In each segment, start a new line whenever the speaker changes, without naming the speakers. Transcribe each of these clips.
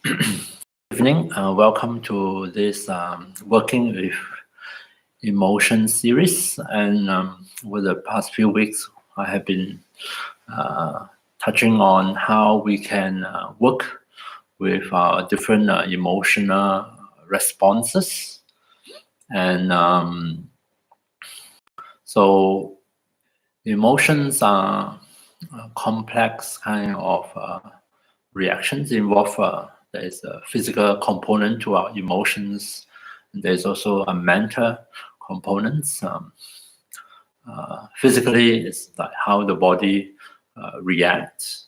Evening. Welcome to this Working with Emotion series. And over the past few weeks, I have been touching on how we can work with different emotional responses. And so emotions are complex kind of reactions involve there is a physical component to our emotions, and there's also a mental components. Physically, it's like how the body reacts,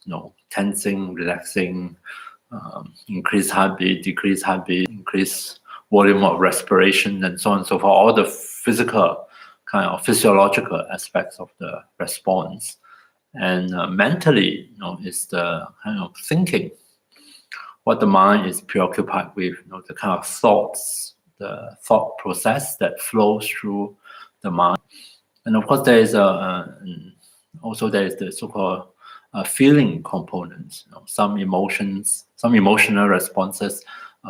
tensing, relaxing, increase heartbeat, decrease heartbeat, increase volume of respiration, and so on and so forth. All the physical kind of physiological aspects of the response. And mentally, is the kind of thinking, what the mind is preoccupied with, the kind of thoughts, the thought process that flows through the mind. And of course, there is also there is the so-called feeling components. Some emotional responses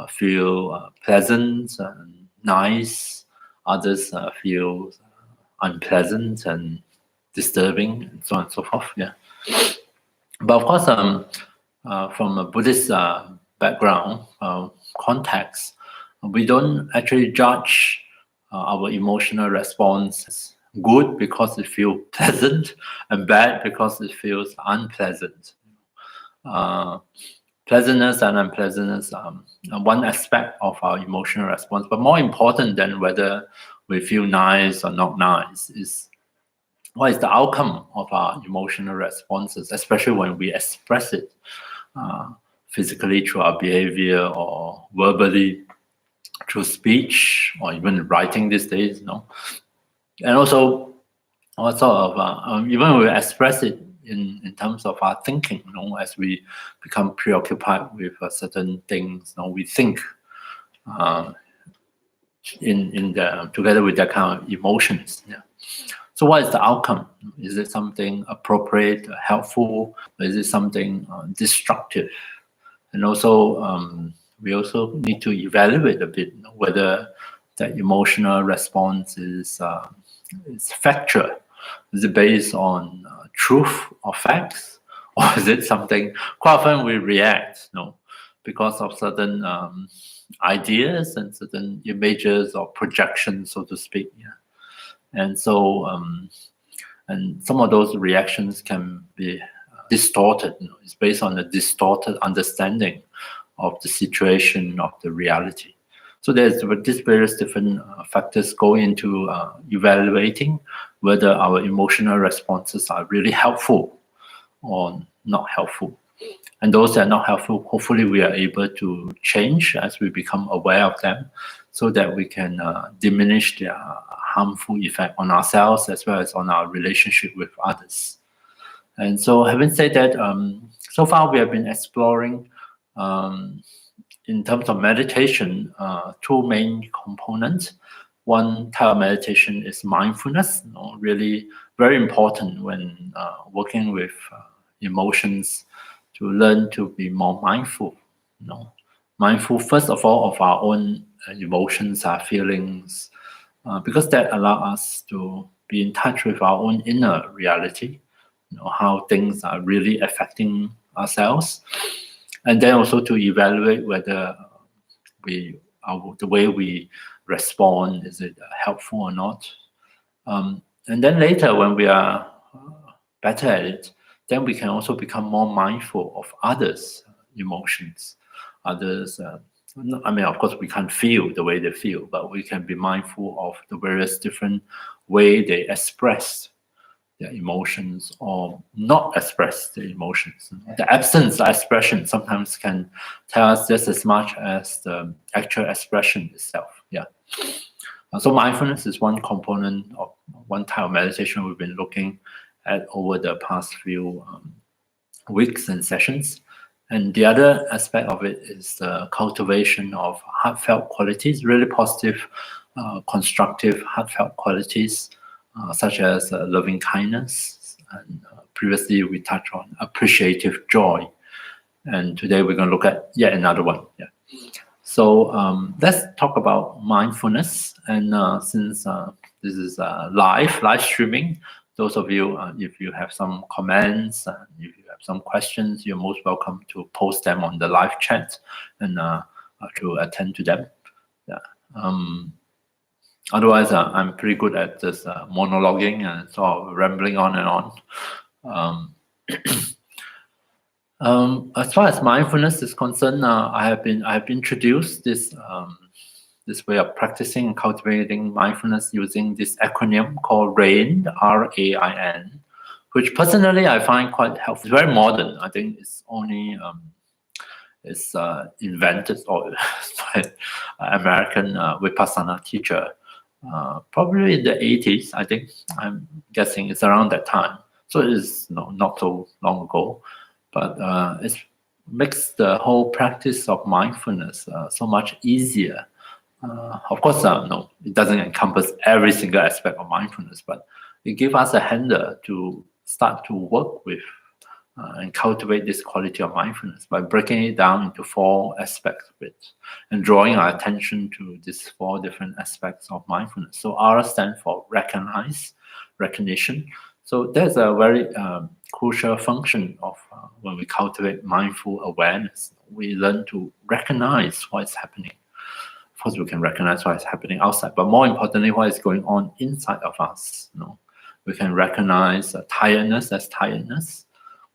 feel pleasant and nice. Others feel unpleasant and disturbing, and so on and so forth. Yeah. But of course, from a Buddhist background context, we don't actually judge our emotional response good because it feels pleasant and bad because it feels unpleasant. Pleasantness and unpleasantness are one aspect of our emotional response, but more important than whether we feel nice or not nice is what is the outcome of our emotional responses, especially when we express it physically through our behavior or verbally through speech or even writing these days, And also, what sort of even when we express it in terms of our thinking, as we become preoccupied with certain things, we think together with that kind of emotions. Yeah. So what is the outcome? Is it something appropriate, helpful? Or is it something destructive? And also, we also need to evaluate a bit whether that emotional response is factual. Is it based on truth or facts? Or is it something, quite often we react, because of certain ideas and certain images or projections, so to speak. Yeah. And so, and some of those reactions can be distorted. It's based on a distorted understanding of the situation, of the reality. So there's these various different factors go into evaluating whether our emotional responses are really helpful or not helpful. And those that are not helpful, hopefully we are able to change as we become aware of them so that we can diminish their harmful effect on ourselves as well as on our relationship with others. And so having said that, so far we have been exploring in terms of meditation, two main components. One type of meditation is mindfulness, really very important when working with emotions, to learn to be more mindful. Mindful first of all of our own emotions, our feelings, because that allows us to be in touch with our own inner reality, how things are really affecting ourselves, and then also to evaluate whether the way we respond, is it helpful or not. And then later, when we are better at it, then we can also become more mindful of others' emotions. Others, of course, we can't feel the way they feel, but we can be mindful of the various different way they express their emotions or not express their emotions. The absence of expression sometimes can tell us just as much as the actual expression itself. Yeah. So mindfulness is one component of one type of meditation we've been looking at over the past few weeks and sessions. And the other aspect of it is the cultivation of heartfelt qualities, really positive, constructive, heartfelt qualities, such as loving kindness. And previously we touched on appreciative joy. And today we're going to look at yet another one. Yeah. So let's talk about mindfulness. And since this is live streaming, those of you, if you have some comments, if you have some questions, you're most welcome to post them on the live chat and to attend to them. Yeah. Otherwise, I'm pretty good at this monologuing and sort of rambling on and on. As far as mindfulness is concerned, I have introduced this this way of practicing and cultivating mindfulness using this acronym called RAIN, RAIN, which personally I find quite helpful. It's very modern. I think it's only invented or by an American Vipassana teacher, probably in the 80s. I think I'm guessing it's around that time. So it's not so long ago. But it makes the whole practice of mindfulness so much easier. Of course, no, it doesn't encompass every single aspect of mindfulness, but it gives us a handle to start to work with and cultivate this quality of mindfulness by breaking it down into 4 aspects of it and drawing our attention to these 4 different aspects of mindfulness. So R stands for recognition. So there's a very crucial function of when we cultivate mindful awareness. We learn to recognize what is happening. Of course, we can recognize what is happening outside, but more importantly, what is going on inside of us. We can recognize tiredness as tiredness,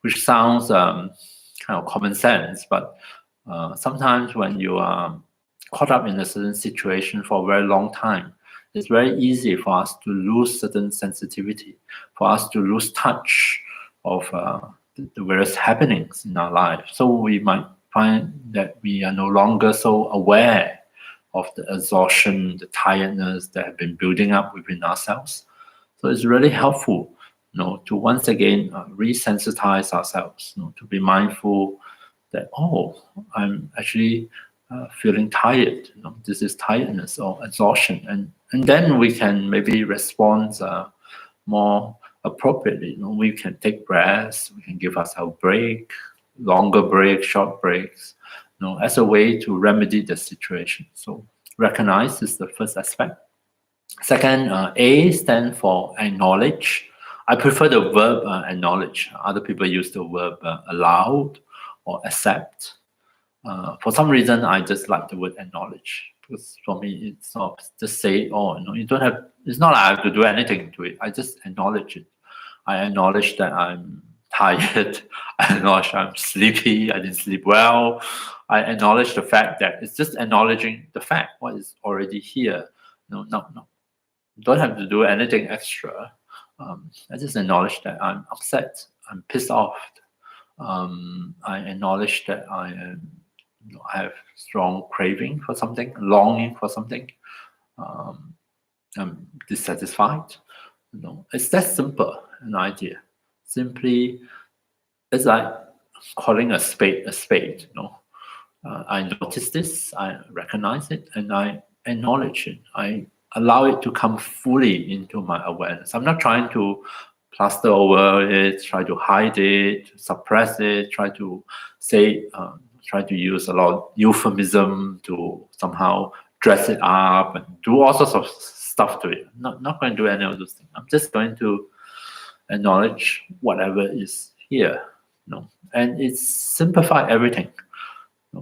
which sounds kind of common sense, but sometimes when you are caught up in a certain situation for a very long time, it's very easy for us to lose certain sensitivity, for us to lose touch of the various happenings in our life. So we might find that we are no longer so aware of the exhaustion, the tiredness that have been building up within ourselves. So it's really helpful, to once again resensitize ourselves, to be mindful that, I'm actually feeling tired. This is tiredness or exhaustion, and then we can maybe respond more appropriately. We can take breaths, we can give ourselves a break, longer breaks, short breaks, as a way to remedy the situation. So recognize is the first aspect. Second, A stands for acknowledge. I prefer the verb acknowledge. Other people use the verb allowed or accept. For some reason, I just like the word acknowledge, because for me, it's not just say, you don't have, it's not like I have to do anything to it. I just acknowledge it. I acknowledge that I'm tired. I acknowledge I'm sleepy. I didn't sleep well. I acknowledge the fact that it's just acknowledging the fact, what is already here. No. Don't have to do anything extra. I just acknowledge that I'm upset. I'm pissed off. I acknowledge that I have strong craving for something, longing for something. I'm dissatisfied. It's that simple an idea. Simply, it's like calling a spade a spade. I notice this, I recognize it, and I acknowledge it. I allow it to come fully into my awareness. I'm not trying to plaster over it, try to hide it, suppress it, try to use a lot of euphemism to somehow dress it up and do all sorts of stuff to it. Not going to do any of those things. I'm just going to acknowledge whatever is here. And it simplifies everything.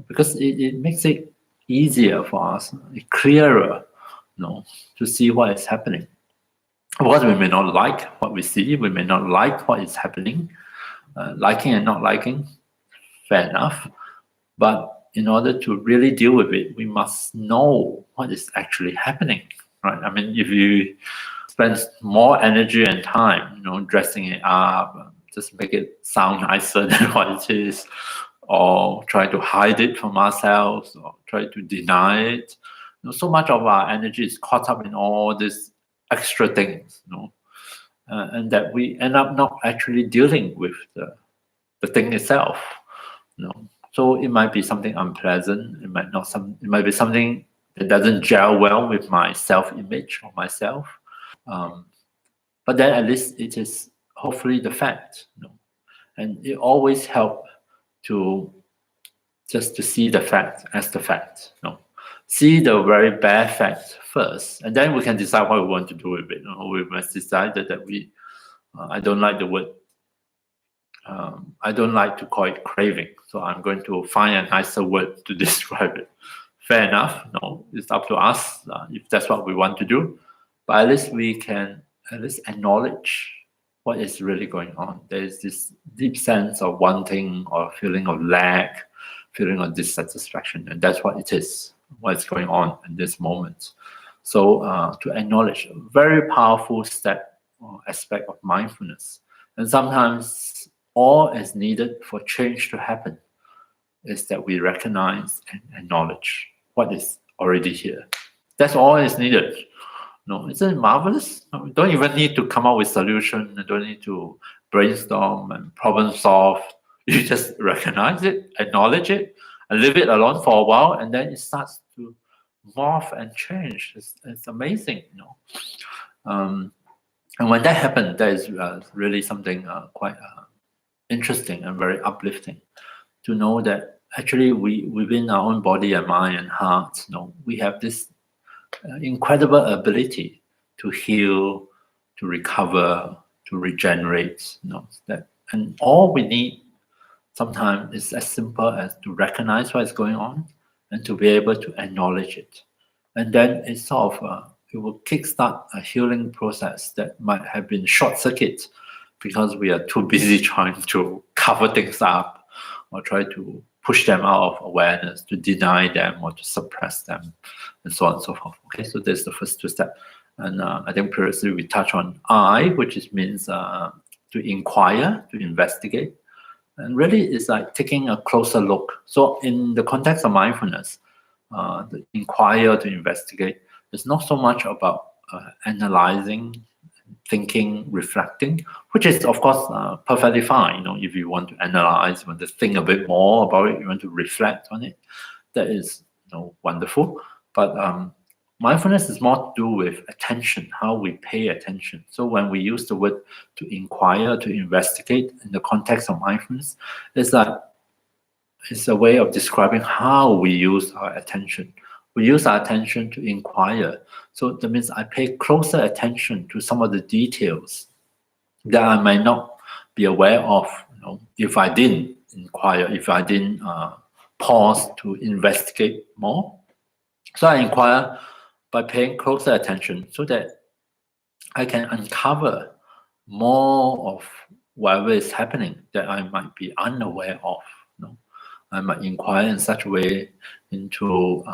Because it makes it easier for us, clearer, to see what is happening. Of course, we may not like what we see, we may not like what is happening. Liking and not liking, fair enough. But in order to really deal with it, we must know what is actually happening, right? I mean, if you spend more energy and time, dressing it up, just make it sound nicer than what it is, or try to hide it from ourselves, or try to deny it. So much of our energy is caught up in all these extra things, and that we end up not actually dealing with the thing itself. So it might be something unpleasant. It might be something that doesn't gel well with my self-image or myself. But then at least it is hopefully the fact, and it always helps to just to see the fact as the fact. See the very bad fact first, and then we can decide what we want to do with it. We must decide that I don't like the word. I don't like to call it craving, so I'm going to find a nicer word to describe it. Fair enough. It's up to us if that's what we want to do. But at least we can acknowledge what is really going on. There is this deep sense of wanting or feeling of lack, feeling of dissatisfaction, and that's what it is. What's going on in this moment. So to acknowledge a very powerful step or aspect of mindfulness, and sometimes all is needed for change to happen is that we recognize and acknowledge what is already here. That's all is needed. Isn't it marvelous? We don't even need to come up with solution. You don't need to brainstorm and problem solve. You just recognize it, acknowledge it, and leave it alone for a while, and then it starts to morph and change. It's amazing, And when that happens, that is really something quite interesting and very uplifting to know that actually we within our own body and mind and heart, we have this incredible ability to heal, to recover, to regenerate. And all we need sometimes is as simple as to recognize what is going on and to be able to acknowledge it. And then it will kickstart a healing process that might have been short-circuit because we are too busy trying to cover things up or try to push them out of awareness, to deny them or to suppress them, and so on and so forth. Okay, so that's the first two steps. And I think previously we touched on I, which means to inquire, to investigate. And really it's like taking a closer look. So in the context of mindfulness, the inquire, to investigate, it's not so much about analyzing, thinking, reflecting, which is of course perfectly fine. If you want to analyze, you want to think a bit more about it, you want to reflect on it, that is wonderful. But mindfulness is more to do with attention, how we pay attention. So when we use the word to inquire, to investigate in the context of mindfulness, it's a way of describing how we use our attention. We use our attention to inquire. So that means I pay closer attention to some of the details that I might not be aware of, if I didn't inquire, if I didn't pause to investigate more. So I inquire by paying closer attention so that I can uncover more of whatever is happening that I might be unaware of. I might inquire in such a way into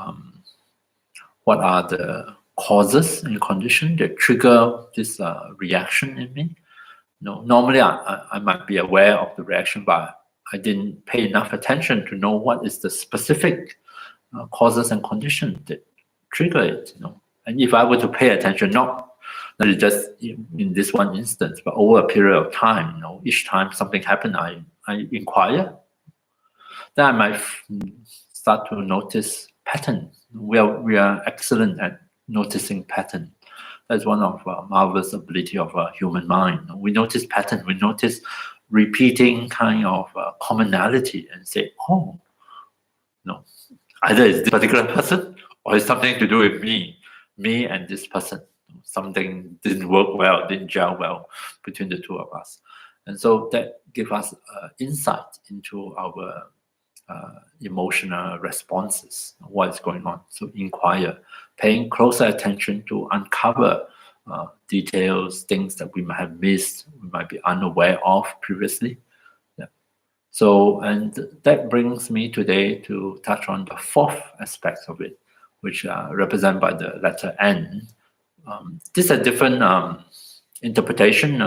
what are the causes and conditions that trigger this reaction in me. Normally I might be aware of the reaction, but I didn't pay enough attention to know what is the specific causes and conditions that trigger it. And if I were to pay attention, not just in this one instance, but over a period of time, each time something happened, I inquire, then I might start to notice patterns. We are excellent at noticing pattern. That's one of marvelous ability of a human mind. We notice pattern. We notice repeating kind of commonality and say, oh, either it's this particular person or it's something to do with me and this person. Something didn't work well, didn't gel well between the two of us. And so that gives us insight into our emotional responses, what is going on. So inquire, paying closer attention to uncover details, things that we might have missed, we might be unaware of previously. So, and that brings me today to touch on the fourth aspect of it, which represented by the letter N. This is a different interpretation.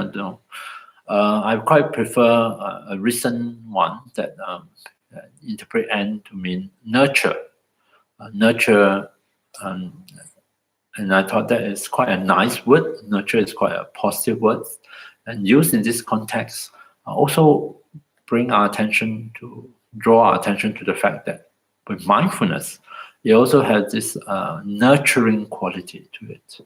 I quite prefer a recent one that interpret N to mean nurture. Nurture, and I thought that is quite a nice word. Nurture is quite a positive word, and used in this context also draw our attention to the fact that with mindfulness, it also has this nurturing quality to it.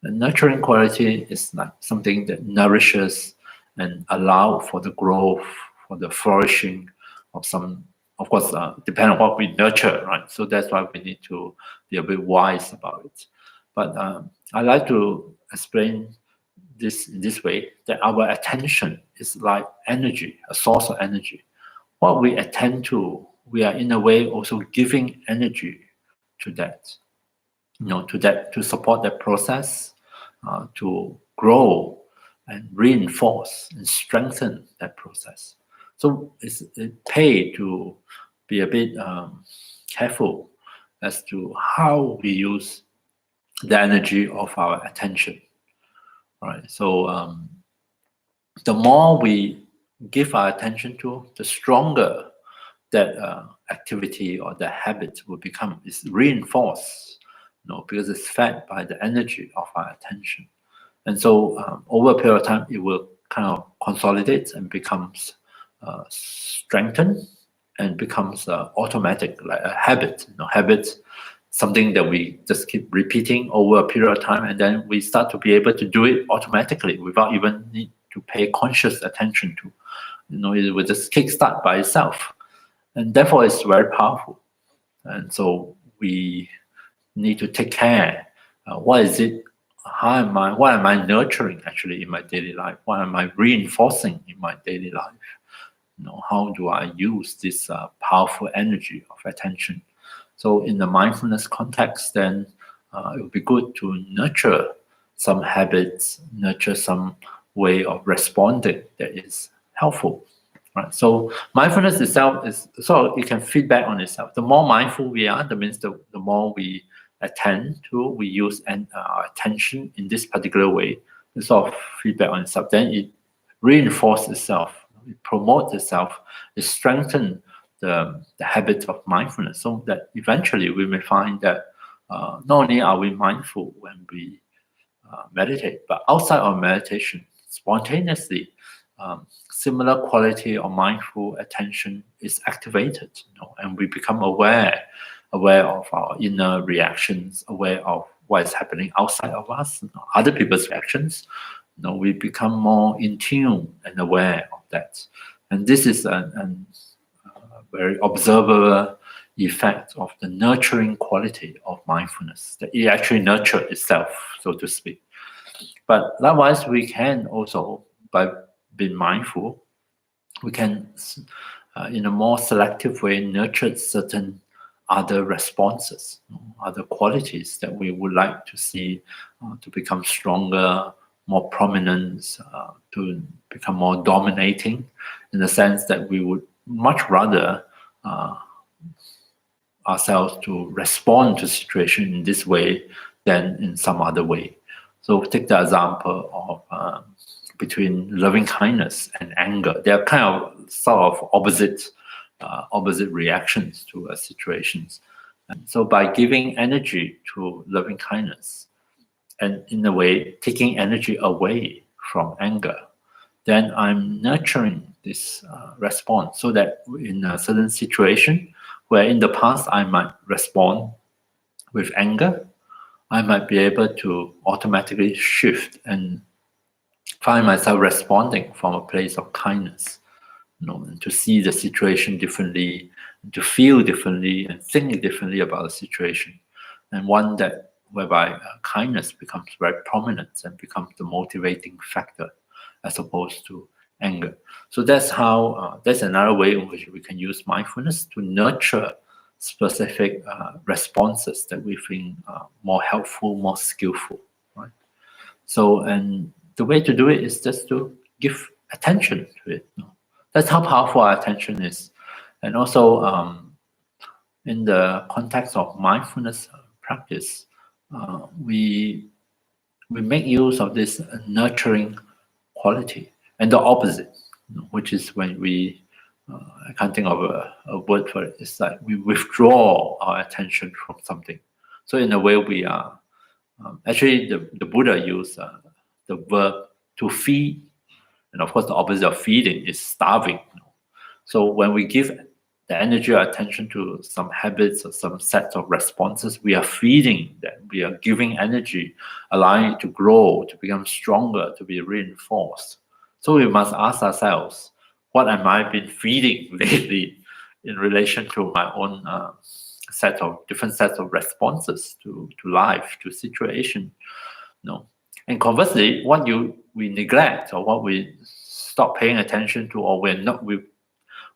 The nurturing quality is like something that nourishes and allow for the growth, for the flourishing of some of course, depend on what we nurture, right? So that's why we need to be a bit wise about it. But I like to explain this in this way, that our attention is like energy, a source of energy. What we attend to, we are in a way also giving energy to that, to support that process, to grow and reinforce and strengthen that process. So it pays to be a bit careful as to how we use the energy of our attention, right? So the more we give our attention to, the stronger that activity or the habit will become. Is reinforced, because it's fed by the energy of our attention. And so over a period of time, it will kind of consolidate and becomes strengthened and becomes automatic, like a habit. Habit, something that we just keep repeating over a period of time, and then we start to be able to do it automatically without even need to pay conscious attention to. It will just kickstart by itself, and therefore it's very powerful. And so we need to take care. What is it? What am I nurturing actually in my daily life? What am I reinforcing in my daily life? How do I use this powerful energy of attention? So in the mindfulness context, then it would be good to nurture some habits, nurture some way of responding that is helpful. Right. So mindfulness itself is, so it can feedback on itself. The more mindful we are, that means the more we attend to, we use our attention in this particular way, to sort of feedback on itself. Then it reinforces itself, it promotes itself, it strengthens the habit of mindfulness, so that eventually we may find that not only are we mindful when we meditate, but outside of meditation, spontaneously, similar quality of mindful attention is activated, and we become aware of our inner reactions, aware of what is happening outside of us, other people's reactions. We become more in tune and aware of that. And this is a very observable effect of the nurturing quality of mindfulness, that it actually nurtures itself, so to speak. But likewise, we can also, by being mindful, we can, in a more selective way, nurture certain other responses, other qualities that we would like to see to become stronger, more prominent, to become more dominating, in the sense that we would much rather ourselves to respond to situation in this way than in some other way. So take the example of between loving kindness and anger. They are kind of sort of opposite reactions to situations. And so by giving energy to loving kindness, and in a way taking energy away from anger, then I'm nurturing this response, so that in a certain situation where in the past I might respond with anger, I might be able to automatically shift and find myself responding from a place of kindness, and to see the situation differently, and to feel differently, and think differently about the situation, and one that whereby kindness becomes very prominent and becomes the motivating factor, as opposed to anger. So that's how that's another way in which we can use mindfulness to nurture specific responses that we think more helpful, more skillful, right? So, and the way to do it is just to give attention to it. That's how powerful our attention is. And also, in the context of mindfulness practice, we make use of this nurturing quality, and the opposite, which is when we I can't think of a word for it. It's like we withdraw our attention from something. So in a way, we are actually the Buddha used the verb to feed, and of course the opposite of feeding is starving. So when we give the energy or attention to some habits or some sets of responses, we are feeding them. We are giving energy, allowing it to grow, to become stronger, to be reinforced. So we must ask ourselves, what am I been feeding lately in relation to my own different sets of responses to life, to situation. And conversely, what we neglect, or what we stop paying attention to, or we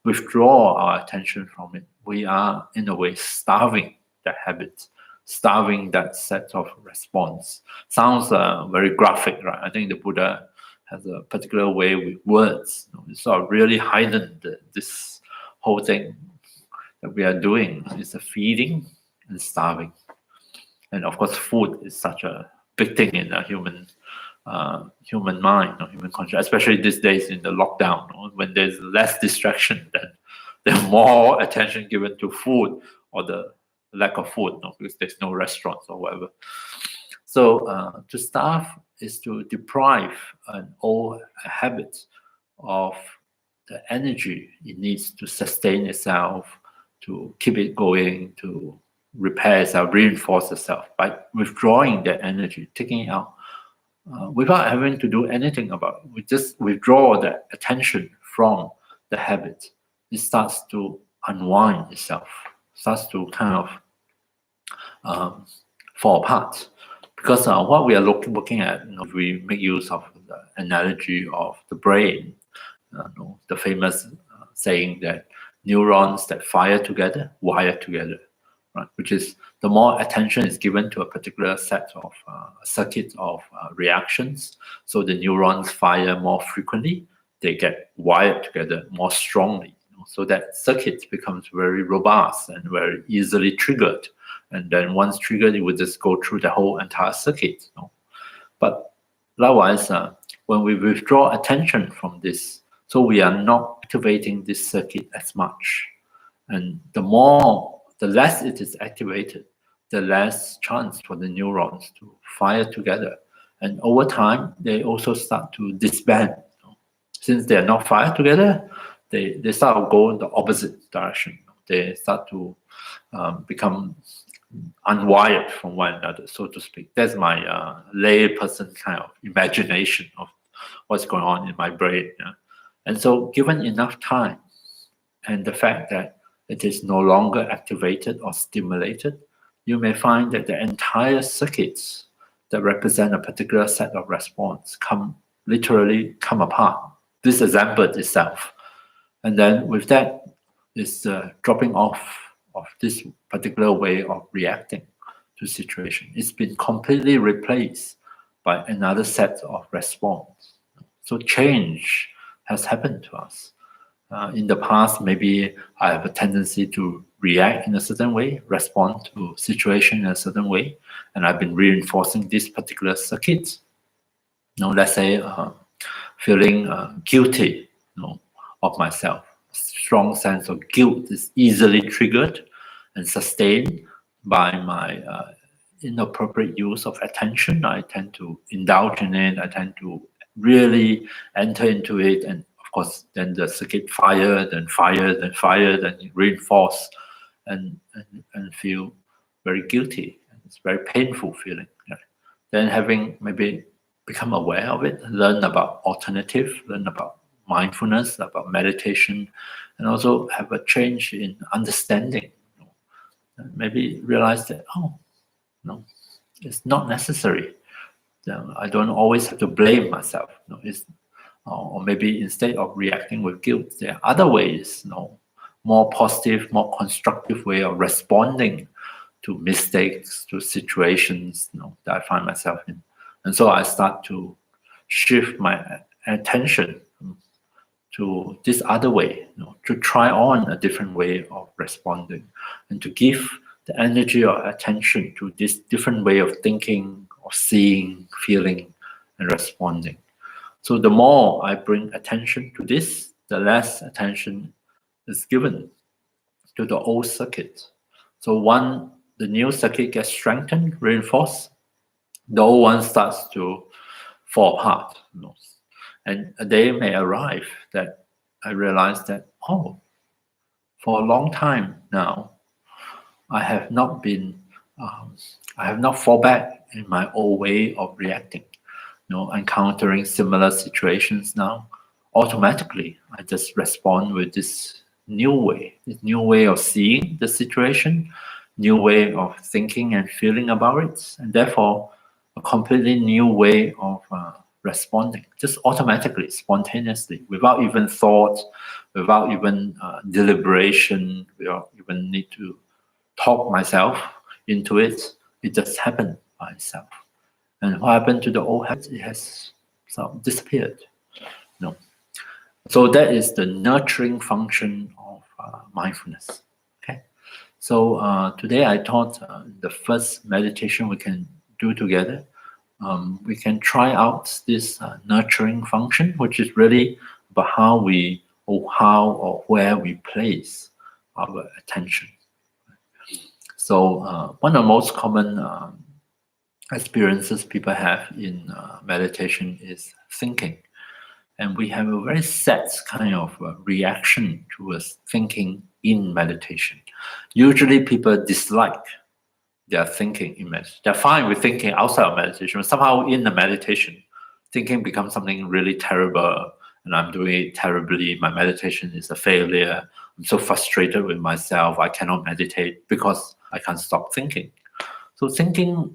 withdraw our attention from it, we are in a way starving that habit, starving that set of response. Sounds very graphic, right? I think the Buddha has a particular way with words. It sort of really heightened this whole thing that we are doing. It's a feeding and starving. And of course, food is such a big thing in the human mind, human consciousness, especially these days in the lockdown, when there's less distraction, then there's more attention given to food, or the lack of food, because there's no restaurants or whatever. So to starve is to deprive an old habit of the energy it needs to sustain itself, to keep it going, to repair itself, reinforce itself, by withdrawing that energy, taking it out, without having to do anything about it. We just withdraw the attention from the habit. It starts to unwind itself, starts to kind of fall apart. Because what we are looking at, if we make use of the analogy of the brain, the famous saying that neurons that fire together wire together, right? Which is, the more attention is given to a particular set of circuit of reactions, so the neurons fire more frequently, they get wired together more strongly, so that circuit becomes very robust and very easily triggered. And then once triggered, it would just go through the whole entire circuit. But likewise, when we withdraw attention from this, so we are not activating this circuit as much. And the less it is activated, the less chance for the neurons to fire together. And over time, they also start to disband. Since they are not fired together, they start to go in the opposite direction. They start to become unwired from one another, so to speak. That's my layperson kind of imagination of what's going on in my brain. And so given enough time, and the fact that it is no longer activated or stimulated, you may find that the entire circuits that represent a particular set of response literally come apart, disassembled itself. And then with that is the dropping off of this particular way of reacting to situation. It's been completely replaced by another set of response. So change has happened to us. In the past, maybe I have a tendency to react in a certain way, respond to situation in a certain way, and I've been reinforcing this particular circuit. Let's say feeling guilty, of myself. Strong sense of guilt is easily triggered and sustained by my inappropriate use of attention. I tend to indulge in it. I tend to really enter into it, and of course, then the circuit fired and reinforce, and feel very guilty. It's very painful feeling. Then having maybe become aware of it, learn about alternative, learn about mindfulness, about meditation, and also have a change in understanding. Maybe realize that, it's not necessary. I don't always have to blame myself. Or maybe instead of reacting with guilt, there are other ways, more positive, more constructive way of responding to mistakes, to situations that I find myself in. And so I start to shift my attention to this other way, to try on a different way of responding, and to give the energy or attention to this different way of thinking, or seeing, feeling, and responding. So the more I bring attention to this, the less attention is given to the old circuit. So the new circuit gets strengthened, reinforced, the old one starts to fall apart. And a day may arrive that I realize that, for a long time now, I have not fall back in my old way of reacting. Encountering similar situations now, automatically I just respond with this new way of seeing the situation, new way of thinking and feeling about it, and therefore a completely new way of responding, just automatically, spontaneously, without even thought, without even deliberation, without even need to talk myself into it. It just happened by itself. And what happened to the old habits? It has sort of disappeared. No. So that is the nurturing function of mindfulness. Okay. So today I thought the first meditation we can do together, we can try out this nurturing function, which is really about how or where we place our attention. So one of the most common experiences people have in meditation is thinking. And we have a very set kind of reaction towards thinking in meditation. Usually people dislike their thinking in meditation. They're fine with thinking outside of meditation, but somehow in the meditation, thinking becomes something really terrible, and I'm doing it terribly. My meditation is a failure. I'm so frustrated with myself. I cannot meditate because I can't stop thinking. So thinking,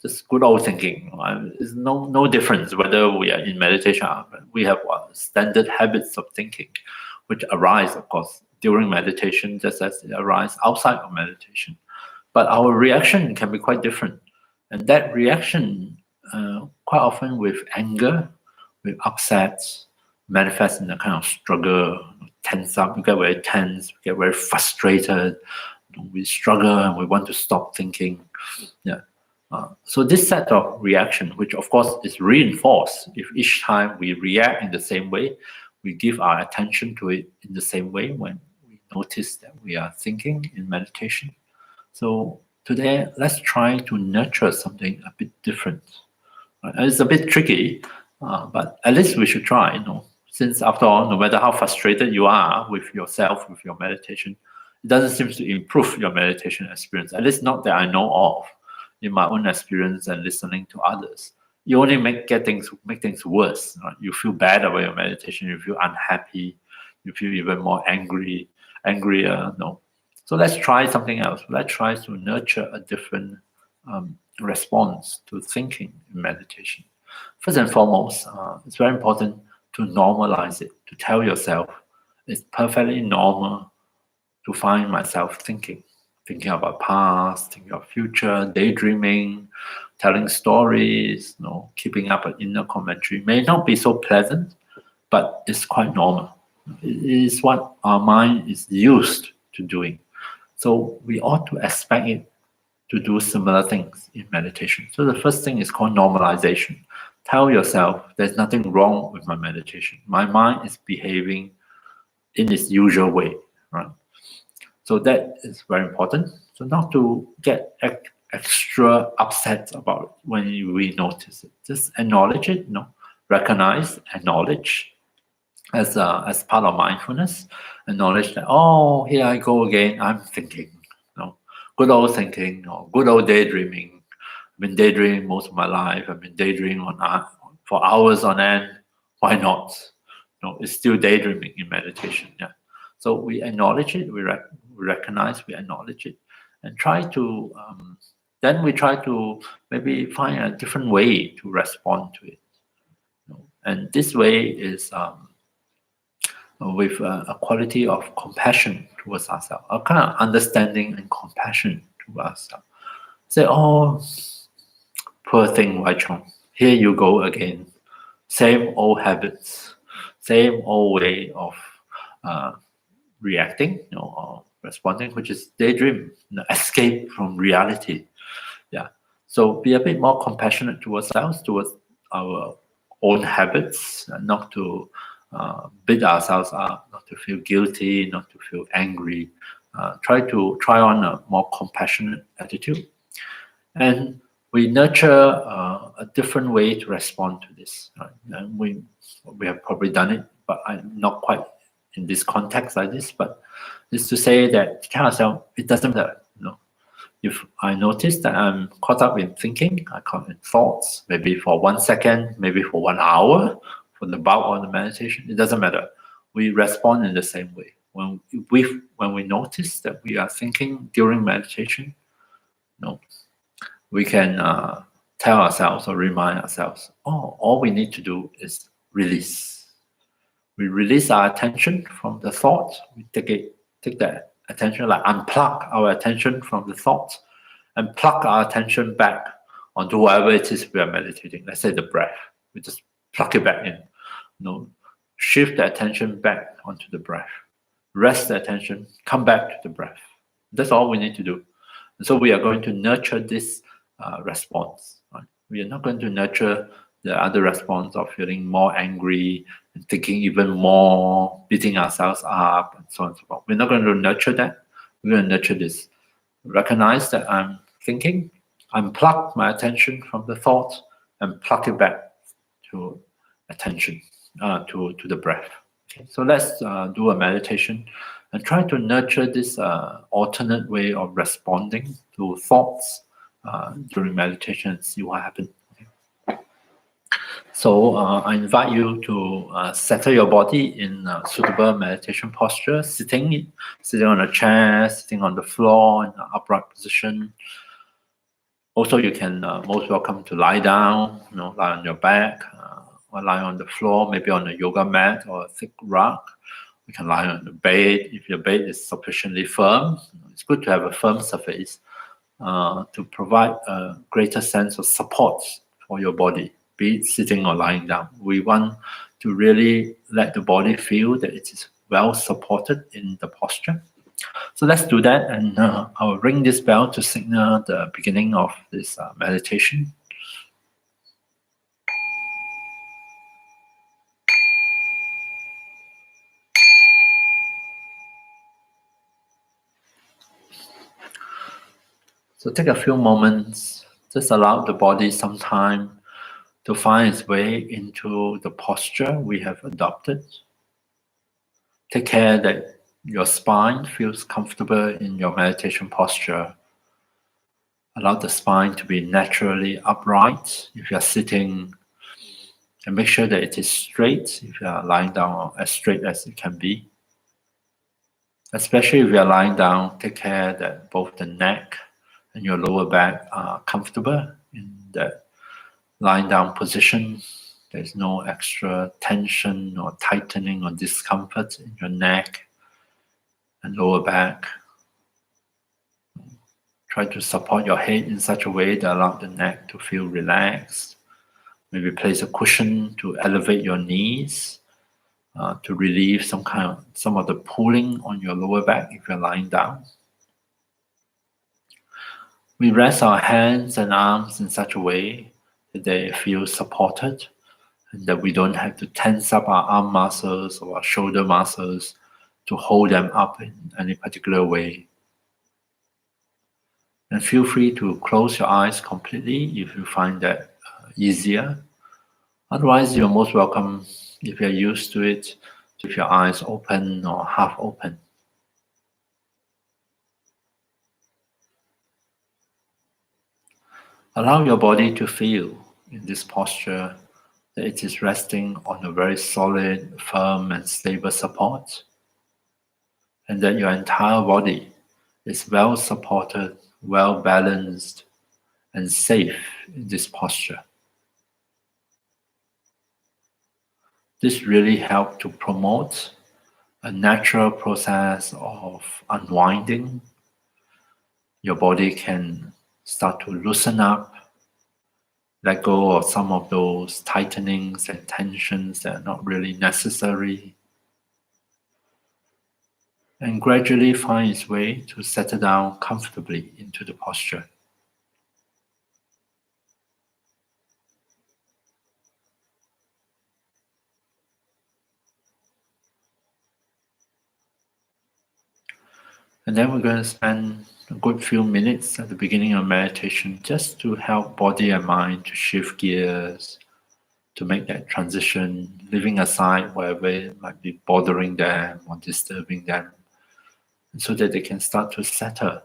just good old thinking. There's no difference whether we are in meditation. We have standard habits of thinking, which arise, of course, during meditation, just as they arise outside of meditation. But our reaction can be quite different. And that reaction, quite often with anger, with upset, manifests in a kind of struggle, tense up, we get very tense, we get very frustrated, we struggle and we want to stop thinking. Yeah. So this set of reaction, which of course is reinforced if each time we react in the same way, we give our attention to it in the same way when we notice that we are thinking in meditation. So today, let's try to nurture something a bit different. It's a bit tricky, but at least we should try, since after all, no matter how frustrated you are with yourself, with your meditation, it doesn't seem to improve your meditation experience, at least not that I know of. In my own experience and listening to others, you only make things worse. Right? You feel bad about your meditation. You feel unhappy. You feel even more angrier. No. So let's try something else. Let's try to nurture a different response to thinking in meditation. First and foremost, it's very important to normalize it. To tell yourself it's perfectly normal to find myself thinking about past, thinking of future, daydreaming, telling stories, keeping up an inner commentary. May not be so pleasant, but it's quite normal. It is what our mind is used to doing. So we ought to expect it to do similar things in meditation. So the first thing is called normalization. Tell yourself there's nothing wrong with my meditation. My mind is behaving in its usual way, right? So that is very important. So not to get extra upset about it when we notice it. Just acknowledge it, recognize, acknowledge as part of mindfulness. Acknowledge that, oh, here I go again, I'm thinking. Good old thinking or good old daydreaming. I've been daydreaming most of my life. I've been daydreaming for hours on end. Why not? It's still daydreaming in meditation. Yeah. So we acknowledge it, we recognize, we acknowledge it, and then we try to maybe find a different way to respond to it. And this way is with a quality of compassion towards ourselves, a kind of understanding and compassion towards ourselves. Say, oh, poor thing, Wai Chong, here you go again. Same old habits, same old way of reacting, or responding, which is daydream, escape from reality. Yeah. So be a bit more compassionate towards ourselves, towards our own habits, not to beat ourselves up, not to feel guilty, not to feel angry. Try on a more compassionate attitude, and we nurture a different way to respond to this. Right? And we have probably done it, but I'm not quite in this context like this. But it's to say that tell ourselves it doesn't matter. If I notice that I'm caught up in thinking, I caught in thoughts, maybe for 1 second, maybe for 1 hour, for the bulk of the meditation, it doesn't matter. we respond in the same way. When we notice that we are thinking during meditation, we can tell ourselves or remind ourselves, all we need to do is release. We release our attention from the thought. We take that attention, like unplug our attention from the thought and plug our attention back onto whatever it is we are meditating. Let's say the breath. We just plug it back in. Shift the attention back onto the breath. Rest the attention, come back to the breath. That's all we need to do. And so we are going to nurture this response. Right? We are not going to nurture the other response of feeling more angry and thinking even more, beating ourselves up, and so on and so forth. We're not going to nurture that. We're going to nurture this. Recognize that I'm thinking, unplug my attention from the thought and plug it back to attention, to the breath. Okay, so let's do a meditation and try to nurture this alternate way of responding to thoughts during meditation and see what happens. Okay. So I invite you to settle your body in a suitable meditation posture, sitting on a chair, sitting on the floor in an upright position. Also, you can most welcome to lie down, lie on your back, or lie on the floor, maybe on a yoga mat or a thick rug. You can lie on the bed if your bed is sufficiently firm. It's good to have a firm surface to provide a greater sense of support for your body, be it sitting or lying down. We want to really let the body feel that it is well supported in the posture. So let's do that, and I'll ring this bell to signal the beginning of this meditation. So take a few moments, just allow the body some time to find its way into the posture we have adopted. Take care that your spine feels comfortable in your meditation posture. Allow the spine to be naturally upright if you are sitting, and make sure that it is straight if you are lying down, as straight as it can be. Especially if you are lying down, take care that both the neck and your lower back are comfortable in that lying down position. There's no extra tension or tightening or discomfort in your neck and lower back. Try to support your head in such a way that allows the neck to feel relaxed. Maybe place a cushion to elevate your knees, to relieve some of the pulling on your lower back if you're lying down. We rest our hands and arms in such a way that they feel supported and that we don't have to tense up our arm muscles or our shoulder muscles to hold them up in any particular way. And feel free to close your eyes completely if you find that easier. Otherwise, you're most welcome, if you're used to it, to keep your eyes open or half open. Allow your body to feel in this posture that it is resting on a very solid, firm, and stable support, and that your entire body is well supported, well balanced, and safe in this posture. This really helps to promote a natural process of unwinding. Your body can start to loosen up, let go of some of those tightenings and tensions that are not really necessary, and gradually find its way to settle down comfortably into the posture. And then we're going to spend a good few minutes at the beginning of meditation just to help body and mind to shift gears, to make that transition, leaving aside whatever might be bothering them or disturbing them, so that they can start to settle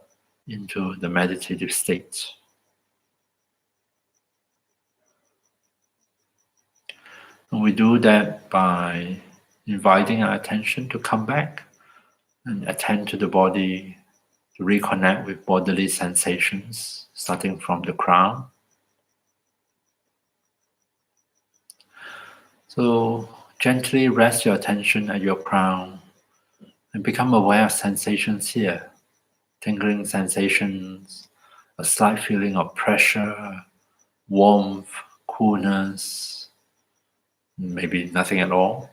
into the meditative state. And we do that by inviting our attention to come back and attend to the body, to reconnect with bodily sensations, starting from the crown. So gently rest your attention at your crown and become aware of sensations here. Tingling sensations, a slight feeling of pressure, warmth, coolness, maybe nothing at all.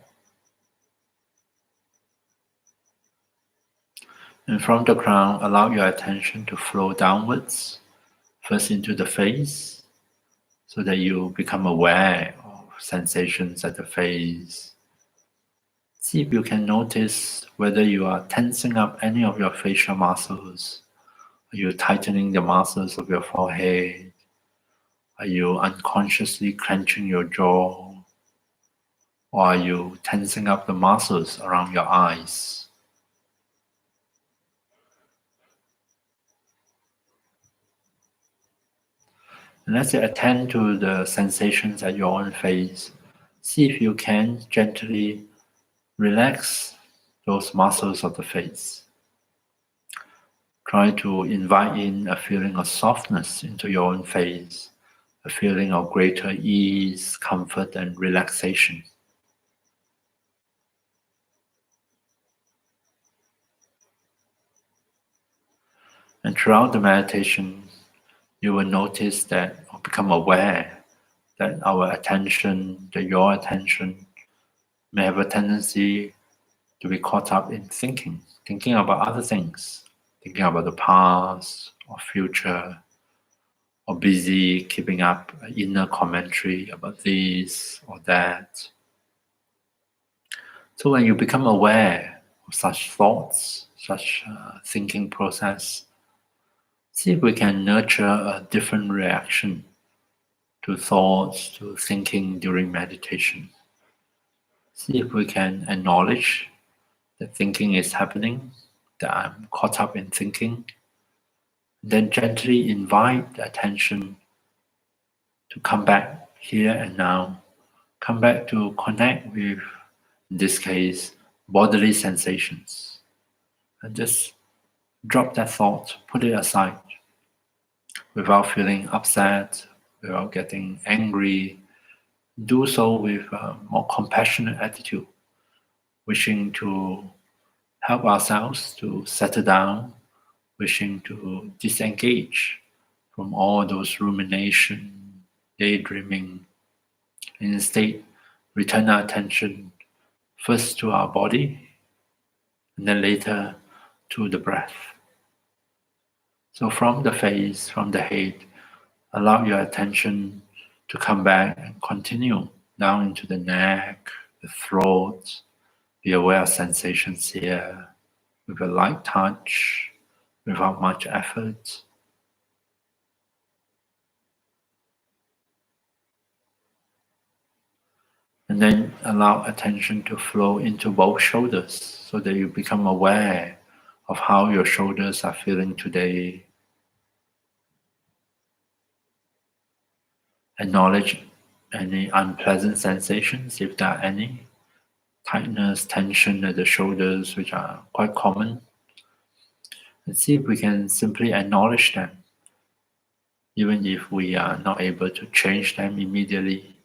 And from the crown, allow your attention to flow downwards, first into the face, so that you become aware of sensations at the face. See if you can notice whether you are tensing up any of your facial muscles. Are you tightening the muscles of your forehead? Are you unconsciously clenching your jaw? Or are you tensing up the muscles around your eyes? And as you attend to the sensations at your own face, see if you can gently relax those muscles of the face. Try to invite in a feeling of softness into your own face, a feeling of greater ease, comfort, and relaxation. And throughout the meditation, you will notice that, or become aware that our attention, that your attention, may have a tendency to be caught up in thinking about other things, thinking about the past or future, or busy keeping up inner commentary about this or that. So when you become aware of such thoughts, such thinking process, see if we can nurture a different reaction to thoughts, to thinking during meditation. See if we can acknowledge that thinking is happening, that I'm caught up in thinking. Then gently invite the attention to come back here and now, come back to connect with, in this case, bodily sensations. And just drop that thought, put it aside, without feeling upset, without getting angry. Do so with a more compassionate attitude, wishing to help ourselves to settle down, wishing to disengage from all those rumination, daydreaming, and instead return our attention first to our body and then later to the breath. So from the face, from the head, allow your attention to come back and continue down into the neck, the throat. Be aware of sensations here with a light touch, without much effort. And then allow attention to flow into both shoulders so that you become aware of how your shoulders are feeling today. Acknowledge any unpleasant sensations, if there are any. Tightness, tension at the shoulders, which are quite common. And see if we can simply acknowledge them, even if we are not able to change them immediately.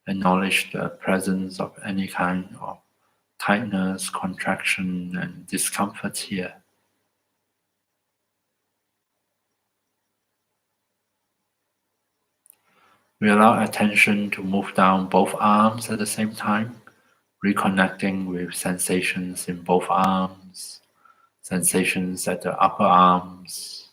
Acknowledge the presence of any kind of tightness, contraction, and discomfort here. We allow attention to move down both arms at the same time, reconnecting with sensations in both arms, sensations at the upper arms.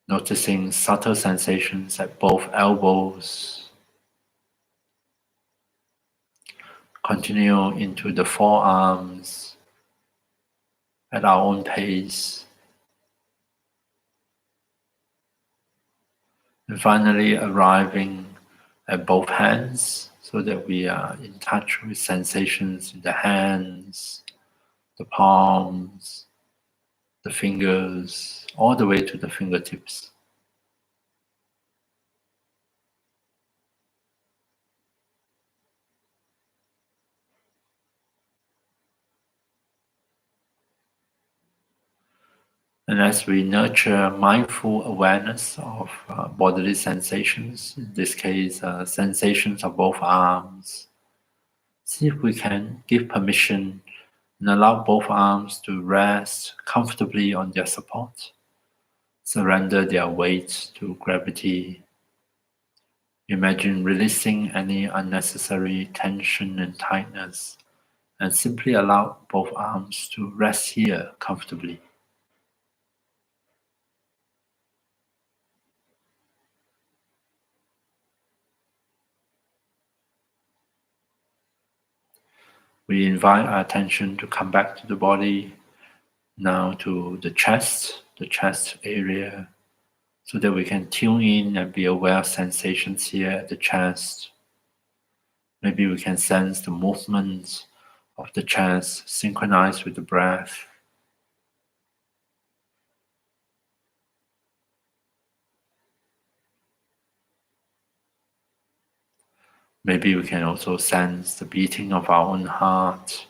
Noticing subtle sensations at both elbows. Continue into the forearms at our own pace. And finally arriving at both hands so that we are in touch with sensations in the hands, the palms, the fingers, all the way to the fingertips. And as we nurture mindful awareness of bodily sensations, in this case, sensations of both arms, see if we can give permission and allow both arms to rest comfortably on their support. Surrender their weight to gravity. Imagine releasing any unnecessary tension and tightness, and simply allow both arms to rest here comfortably. We invite our attention to come back to the body, now to the chest area, so that we can tune in and be aware of sensations here at the chest. Maybe we can sense the movement of the chest synchronized with the breath. Maybe we can also sense the beating of our own heart.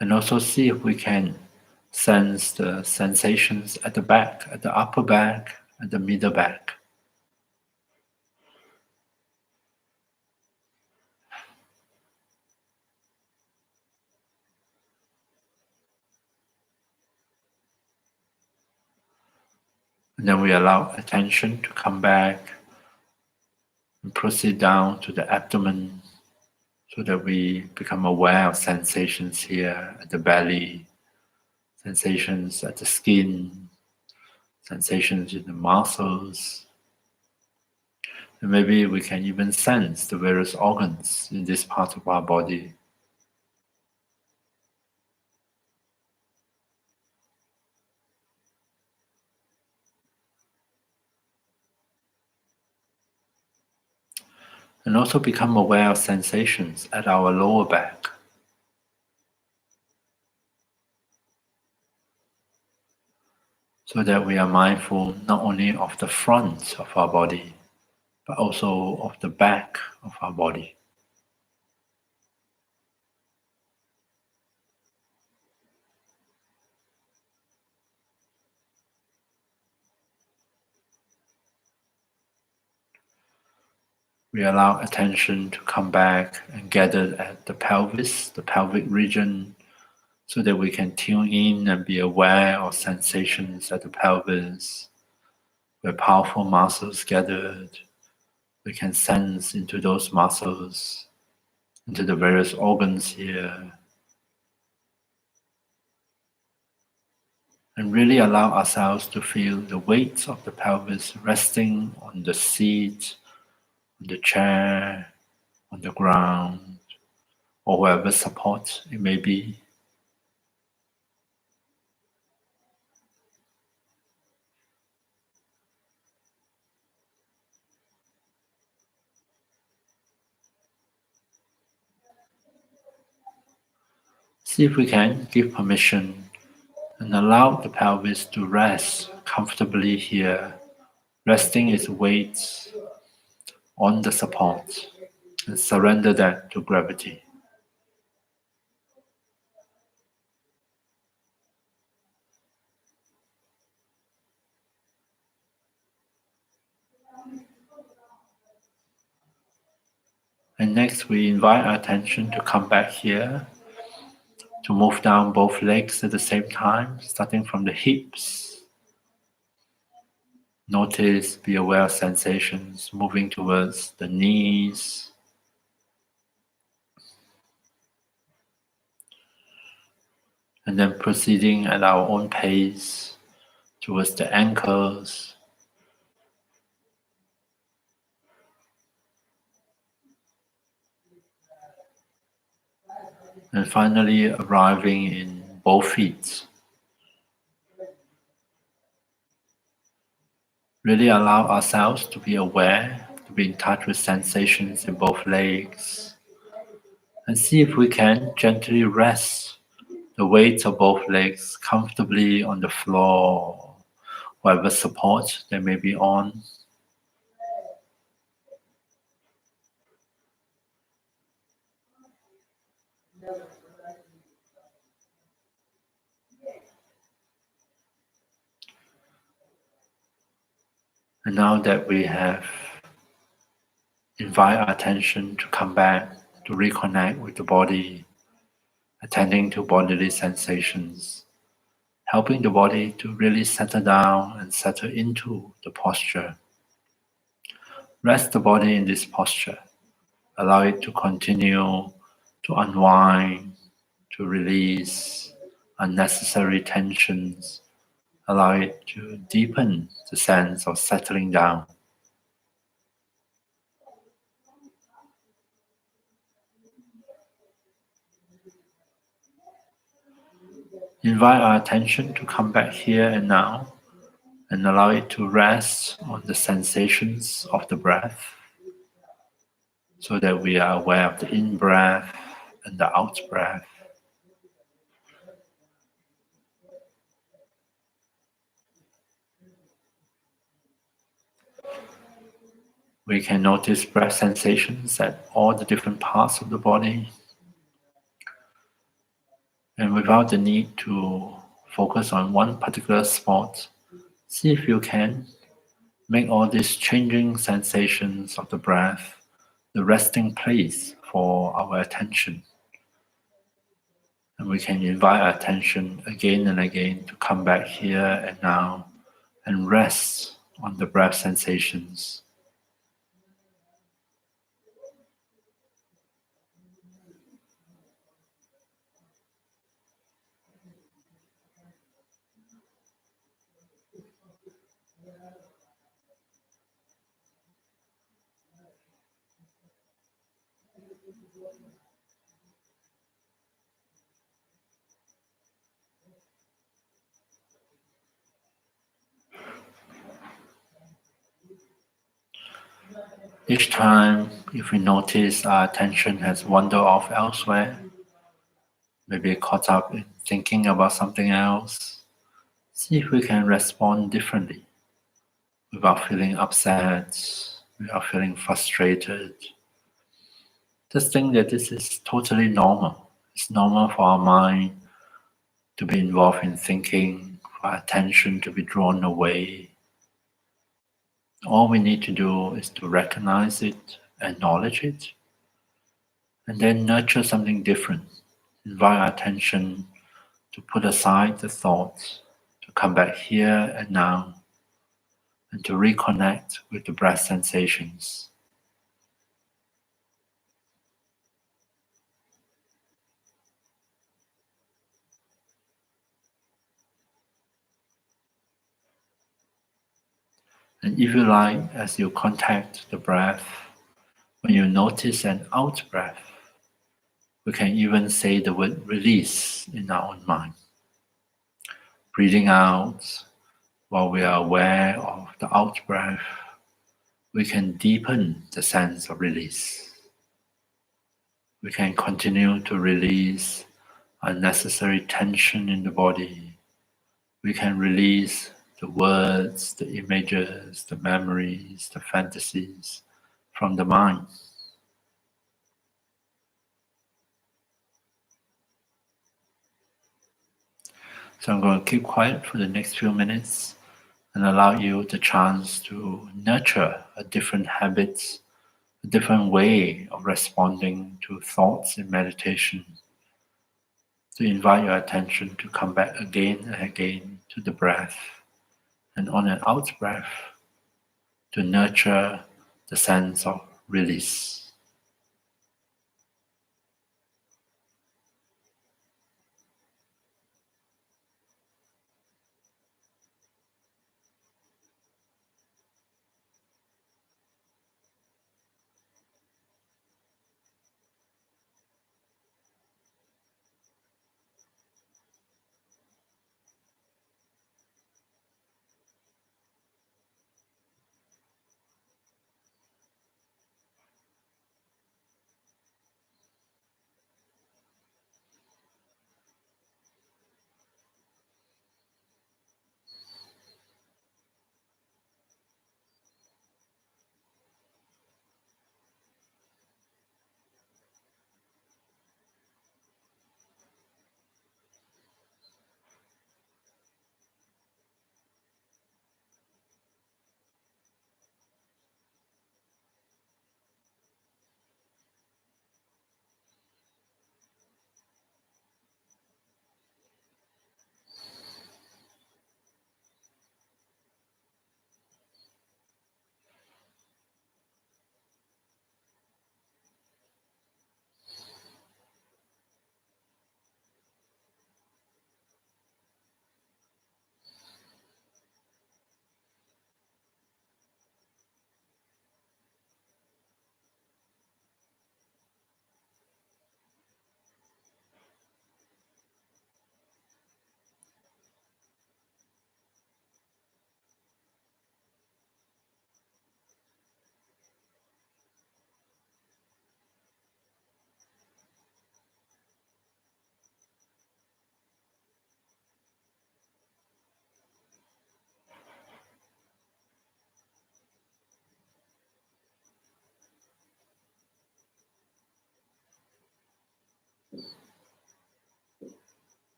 And also see if we can sense the sensations at the back, at the upper back, at the middle back. And then we allow attention to come back and proceed down to the abdomen so that we become aware of sensations here at the belly, sensations at the skin, sensations in the muscles. And maybe we can even sense the various organs in this part of our body. And also become aware of sensations at our lower back. So that we are mindful not only of the front of our body, but also of the back of our body. We allow attention to come back and gather at the pelvis, the pelvic region, so that we can tune in and be aware of sensations at the pelvis, where powerful muscles gathered. We can sense into those muscles, into the various organs here, and really allow ourselves to feel the weight of the pelvis resting on the seat, on the chair, on the ground, or wherever support it may be. See if we can give permission and allow the pelvis to rest comfortably here, resting its weight on the support, and surrender that to gravity. And next we invite our attention to come back here, to move down both legs at the same time, starting from the hips. Notice, be aware of sensations moving towards the knees, and then proceeding at our own pace towards the ankles, and finally arriving in both feet. Really allow ourselves to be aware, to be in touch with sensations in both legs, and see if we can gently rest the weight of both legs comfortably on the floor, whatever support they may be on. And now that we have invite our attention to come back, to reconnect with the body, attending to bodily sensations, helping the body to really settle down and settle into the posture. Rest the body in this posture. Allow it to continue to unwind, to release unnecessary tensions. Allow it to deepen the sense of settling down. Invite our attention to come back here and now and allow it to rest on the sensations of the breath so that we are aware of the in-breath and the out-breath. We can notice breath sensations at all the different parts of the body, and without the need to focus on one particular spot, see if you can make all these changing sensations of the breath the resting place for our attention. And we can invite our attention again and again to come back here and now and rest on the breath sensations. Each time, if we notice our attention has wandered off elsewhere, maybe caught up in thinking about something else, see if we can respond differently without feeling upset, without feeling frustrated. Just think that this is totally normal. It's normal for our mind to be involved in thinking, for our attention to be drawn away. All we need to do is to recognize it, acknowledge it, and then nurture something different. Invite our attention to put aside the thoughts, to come back here and now, and to reconnect with the breath sensations. And if you like, as you contact the breath, when you notice an out breath, we can even say the word release in our own mind. Breathing out while we are aware of the out breath, we can deepen the sense of release. We can continue to release unnecessary tension in the body. We can release the words, the images, the memories, the fantasies from the mind. So I'm going to keep quiet for the next few minutes and allow you the chance to nurture a different habits, a different way of responding to thoughts in meditation, to invite your attention to come back again and again to the breath, and on an out breath, to nurture the sense of release.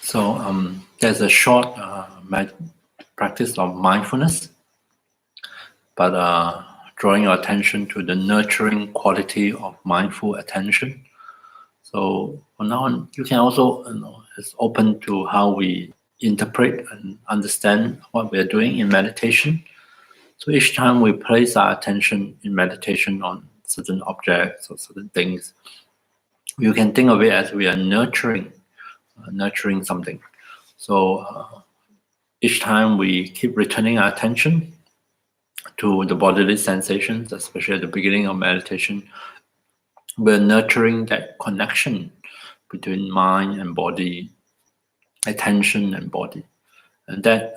So there's a short practice of mindfulness, but drawing your attention to the nurturing quality of mindful attention. So from now on, you can also, it's open to how we interpret and understand what we're doing in meditation. So each time we place our attention in meditation on certain objects or certain things, you can think of it as we are nurturing something. So each time we keep returning our attention to the bodily sensations, especially at the beginning of meditation, we're nurturing that connection between mind and body, attention and body, and that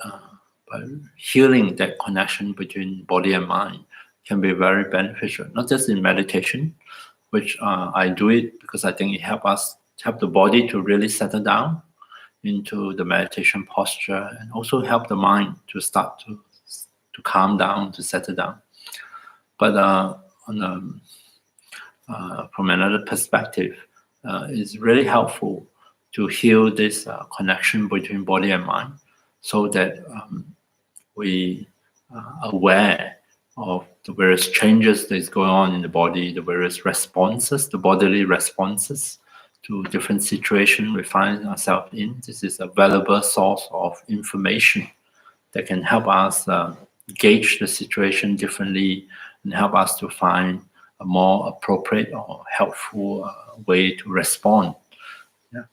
by healing that connection between body and mind can be very beneficial. Not just in meditation, which I do it because I think it help the body to really settle down into the meditation posture, and also help the mind to start to calm down, to settle down. But from another perspective, it's really helpful to heal this connection between body and mind, so that we are aware of the various changes that is going on in the body, the various responses, the bodily responses to different situations we find ourselves in. This is a valuable source of information that can help us gauge the situation differently and help us to find a more appropriate or helpful way to respond. Yeah.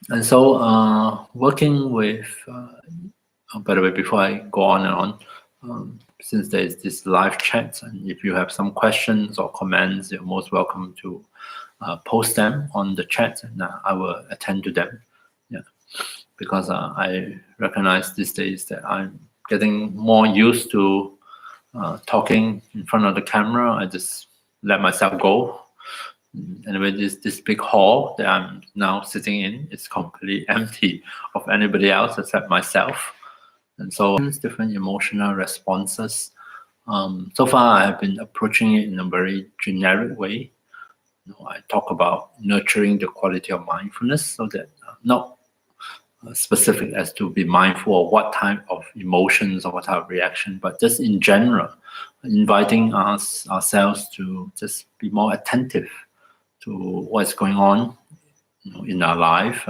And so working with, by the way, before I go on and on, since there is this live chat, and if you have some questions or comments, you're most welcome to post them on the chat, and I will attend to them. Yeah, because I recognize these days that I'm getting more used to talking in front of the camera. I just let myself go. Anyway, this big hall that I'm now sitting in is completely empty of anybody else except myself. And so different emotional responses. So far, I have been approaching it in a very generic way. I talk about nurturing the quality of mindfulness, so that not specific as to be mindful of what type of emotions or what type of reaction, but just in general, inviting ourselves to just be more attentive to what's going on in our life,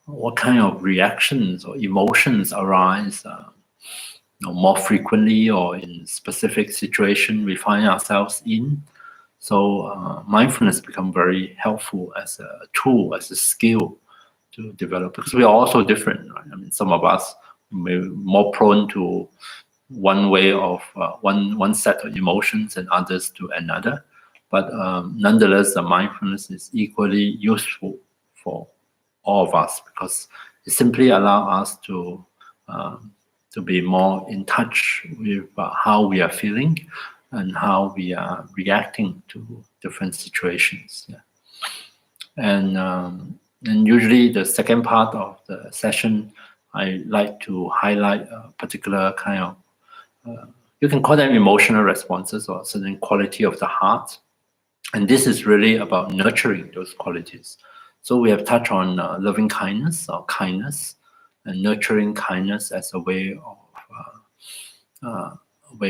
what kind of reactions or emotions arise more frequently or in specific situation we find ourselves in. So mindfulness become very helpful as a tool, as a skill to develop, because we are also different, right? I mean, some of us may be more prone to one way of one set of emotions and others to another. But nonetheless, the mindfulness is equally useful for all of us, because it simply allows us to be more in touch with how we are feeling and how we are reacting to different situations. Yeah. And usually the second part of the session, I like to highlight a particular kind of, you can call them emotional responses or certain quality of the heart. And this is really about nurturing those qualities. So we have touched on loving kindness or kindness, and nurturing kindness as a way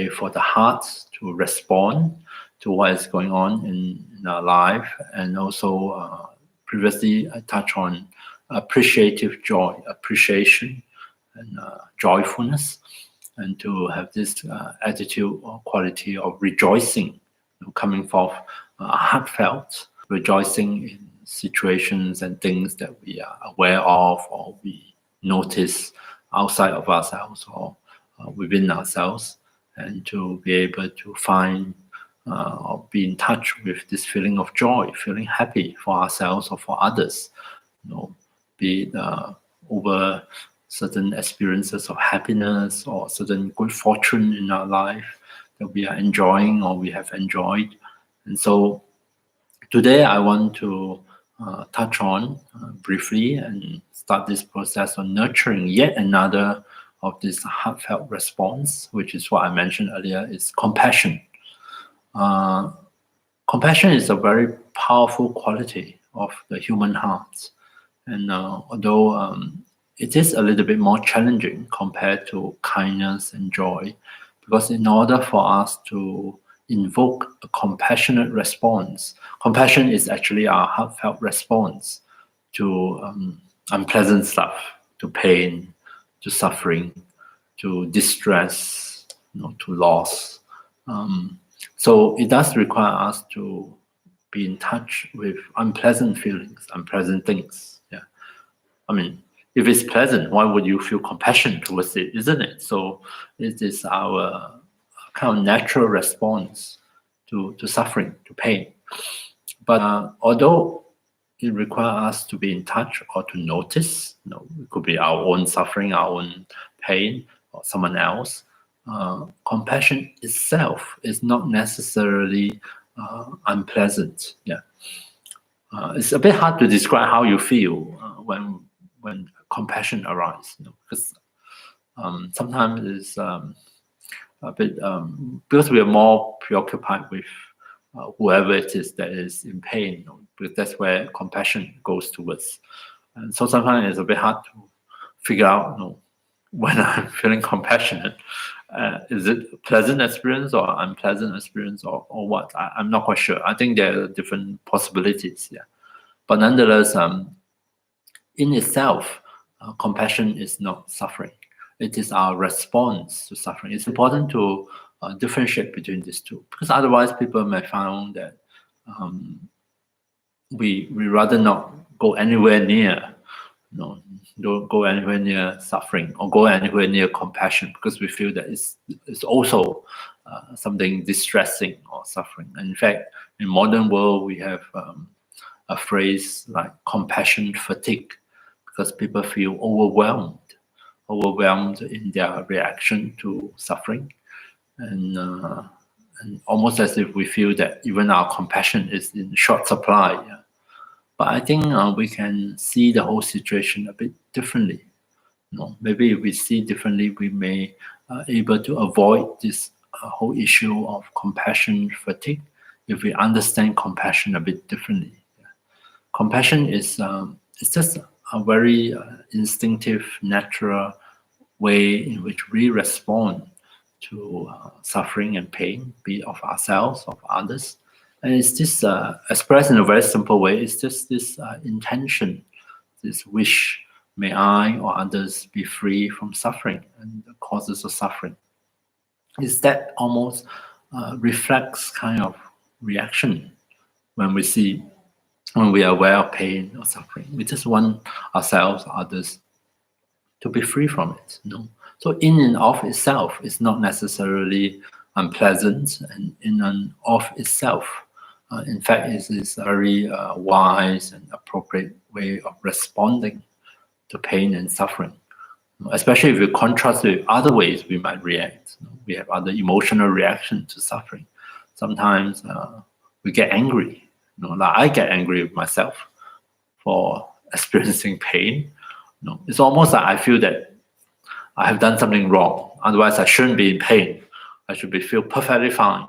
for the heart to respond to what is going on in our life. And also previously I touched on appreciative joy, appreciation and joyfulness, and to have this attitude or quality of rejoicing, coming forth heartfelt, rejoicing in situations and things that we are aware of or we notice outside of ourselves or within ourselves, and to be able to find or be in touch with this feeling of joy, feeling happy for ourselves or for others, be it over certain experiences of happiness or certain good fortune in our life that we are enjoying or we have enjoyed. And so today I want to touch on briefly and start this process of nurturing yet another of this heartfelt response, which is what I mentioned earlier, is compassion. Compassion is a very powerful quality of the human heart. And although it is a little bit more challenging compared to kindness and joy, because in order for us to invoke a compassionate response, compassion is actually our heartfelt response to unpleasant stuff, to pain, to suffering, to distress, to loss. So it does require us to be in touch with unpleasant feelings, unpleasant things. Yeah, I mean, if it's pleasant, why would you feel compassion towards it, isn't it? So it is our kind of natural response to suffering, to pain. But although it requires us to be in touch or to notice, it could be our own suffering, our own pain, or someone else. Compassion itself is not necessarily unpleasant. Yeah, it's a bit hard to describe how you feel when compassion arises, because sometimes it's a bit because we are more preoccupied with whoever it is that is in pain, because that's where compassion goes towards. And so sometimes it's a bit hard to figure out, when I'm feeling compassionate, is it a pleasant experience or unpleasant experience or what? I'm not quite sure. I think there are different possibilities. Yeah, but nonetheless, in itself, compassion is not suffering. It is our response to suffering. It's important to differentiate between these two, because otherwise people may find that we rather not go anywhere near, don't go anywhere near suffering or go anywhere near compassion, because we feel that it's also something distressing or suffering. And in fact, in modern world, we have a phrase like compassion fatigue, because people feel overwhelmed in their reaction to suffering, and almost as if we feel that even our compassion is in short supply. Yeah. But I think we can see the whole situation a bit differently. Maybe if we see differently, we may able to avoid this whole issue of compassion fatigue if we understand compassion a bit differently. Yeah. Compassion is it's just a very instinctive, natural way in which we respond to suffering and pain, be it of ourselves, of others. And it's just expressed in a very simple way. It's just this intention, this wish, may I or others be free from suffering and the causes of suffering. Is that almost reflex kind of reaction when we are aware of pain or suffering. We just want ourselves, others, to be free from it. So in and of itself, it's not necessarily unpleasant, and in and of itself, in fact, it is a very wise and appropriate way of responding to pain and suffering. Especially if you contrast with other ways we might react. We have other emotional reactions to suffering. Sometimes we get angry. Like I get angry with myself for experiencing pain. It's almost like I feel that I have done something wrong. Otherwise, I shouldn't be in pain. I should feel perfectly fine.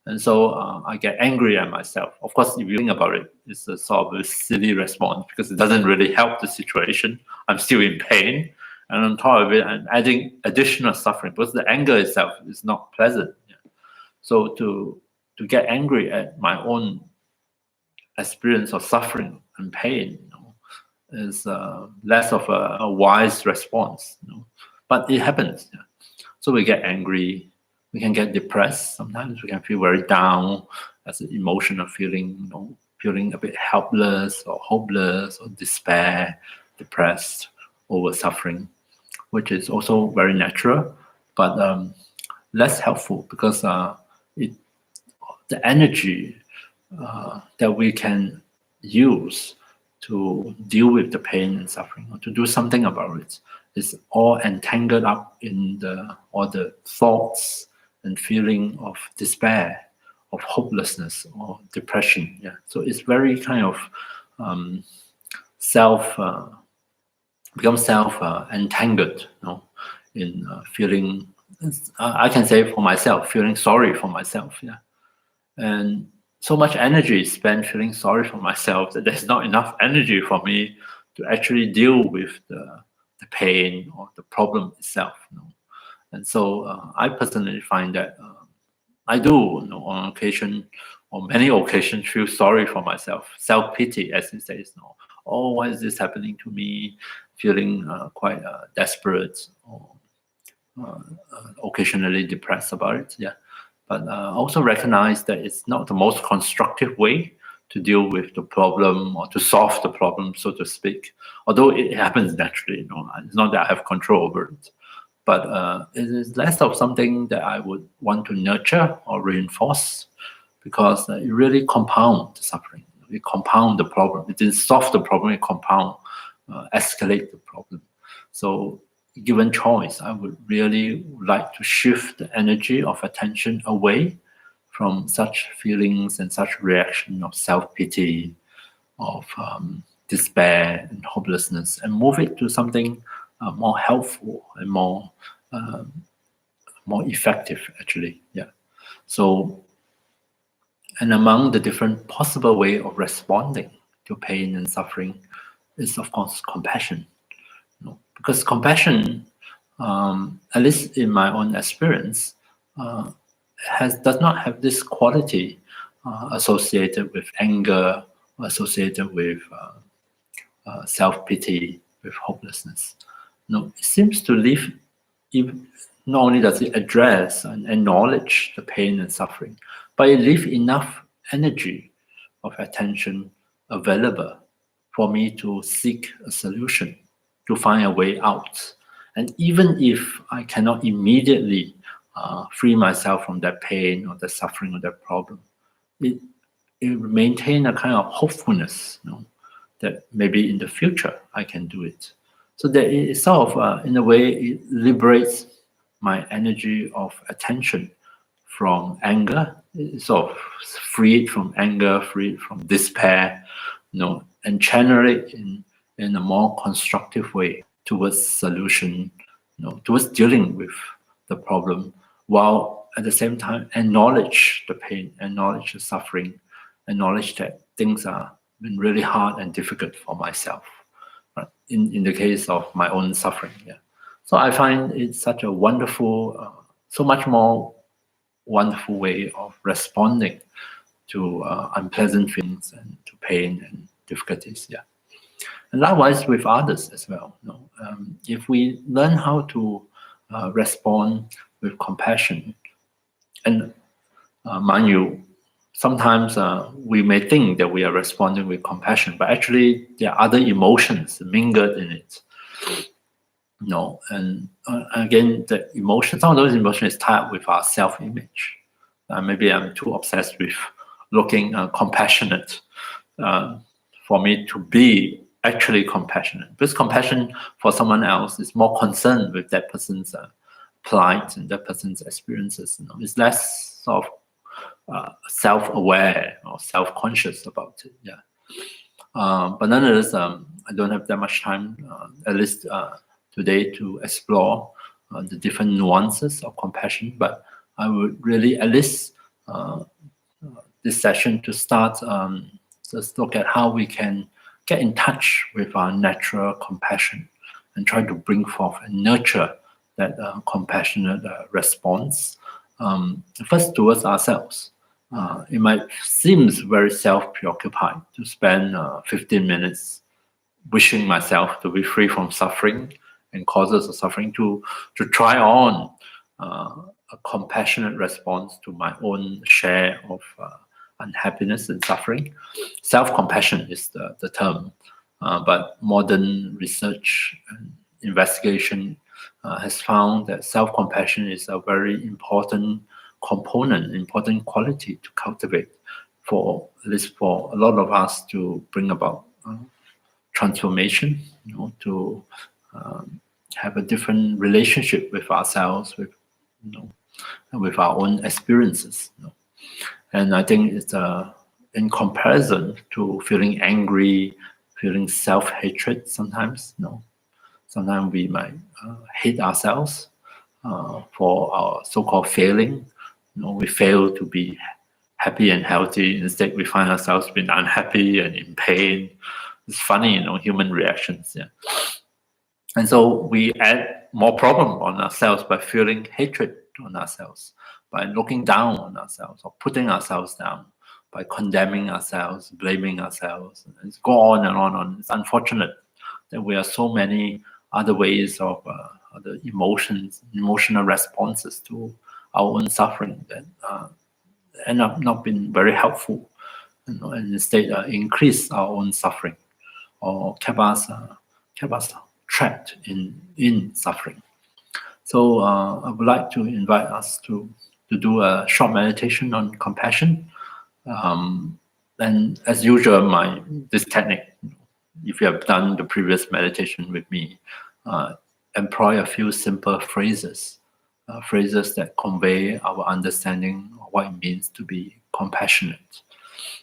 And so I get angry at myself. Of course, if you think about it, it's a sort of a silly response, because it doesn't really help the situation. I'm still in pain. And on top of it, I'm adding additional suffering, because the anger itself is not pleasant. Yeah. So to get angry at my own experience of suffering and pain, is less of a wise response. But it happens. Yeah. So we get angry, we can get depressed. Sometimes we can feel very down as an emotional feeling, feeling a bit helpless or hopeless or despair, depressed over suffering, which is also very natural, but less helpful, because the energy that we can use to deal with the pain and suffering, or to do something about it, is all entangled up in all the thoughts and feeling of despair, of hopelessness or depression. Yeah. So it's very kind of become entangled, in feeling. I can say for myself, feeling sorry for myself. Yeah. And so much energy is spent feeling sorry for myself that there's not enough energy for me to actually deal with the pain or the problem itself. And so I personally find that I do, on occasion, on many occasions, feel sorry for myself, self-pity, as it says. Oh, why is this happening to me? Feeling quite desperate, or occasionally depressed about it. Yeah, but also recognize that it's not the most constructive way to deal with the problem or to solve the problem, so to speak. Although it happens naturally, it's not that I have control over it, but it is less of something that I would want to nurture or reinforce, because it really compounds the suffering. It compounds the problem. It didn't solve the problem. It compound, escalate the problem. So, given choice, I would really like to shift the energy of attention away from such feelings and such reaction of self-pity, of despair and hopelessness, and move it to something more helpful and more effective, actually. Yeah. So, and among the different possible way of responding to pain and suffering is, of course, compassion. Because compassion, at least in my own experience, does not have this quality associated with anger, associated with self-pity, with hopelessness. No, it seems to live. Not only does it address and acknowledge the pain and suffering, but it leaves enough energy of attention available for me to seek a solution, to find a way out. And even if I cannot immediately free myself from that pain or the suffering or that problem, it maintains a kind of hopefulness, that maybe in the future I can do it. So that it sort of, in a way, it liberates my energy of attention from anger. It's sort of free it from anger, free it from despair, and channel it in a more constructive way towards solution, towards dealing with the problem, while at the same time acknowledge the pain, acknowledge the suffering, acknowledge that things are been really hard and difficult for myself, right? In the case of my own suffering. Yeah. So I find it's such a wonderful, so much more wonderful way of responding to unpleasant feelings and to pain and difficulties. Yeah. And likewise with others as well. If we learn how to respond with compassion, and mind you, sometimes we may think that we are responding with compassion, but actually there are other emotions mingled in it. And again, some of those emotions is tied with our self-image. Maybe I'm too obsessed with looking compassionate for me to be actually compassionate. Because compassion for someone else is more concerned with that person's plight and that person's experiences. It's less sort of self-aware or self-conscious about it. Yeah. But nonetheless, I don't have that much time, at least today, to explore the different nuances of compassion. But I would really, at least this session, to start, just look at how we can get in touch with our natural compassion and try to bring forth and nurture that compassionate response, first towards ourselves. It might seem very self-preoccupied to spend 15 minutes wishing myself to be free from suffering and causes of suffering, to try on a compassionate response to my own share of unhappiness and suffering. Self-compassion is the term, but modern research and investigation has found that self-compassion is a very important component, important quality to cultivate, for at least for a lot of us, to bring about transformation, to have a different relationship with ourselves, with with our own experiences. And I think it's in comparison to feeling angry, feeling self-hatred sometimes. Sometimes we might hate ourselves for our so-called failing. We fail to be happy and healthy. Instead, we find ourselves being unhappy and in pain. It's funny, human reactions. Yeah. And so we add more problem on ourselves by feeling hatred on ourselves, by looking down on ourselves or putting ourselves down, by condemning ourselves, blaming ourselves. And it's go on and on and on. It's unfortunate that we have so many other ways of other emotional responses to our own suffering that end up not being very helpful, and instead increase our own suffering or kept us trapped in suffering. So I would like to invite us to do a short meditation on compassion. And as usual, this technique, if you have done the previous meditation with me, employ a few simple phrases that convey our understanding of what it means to be compassionate.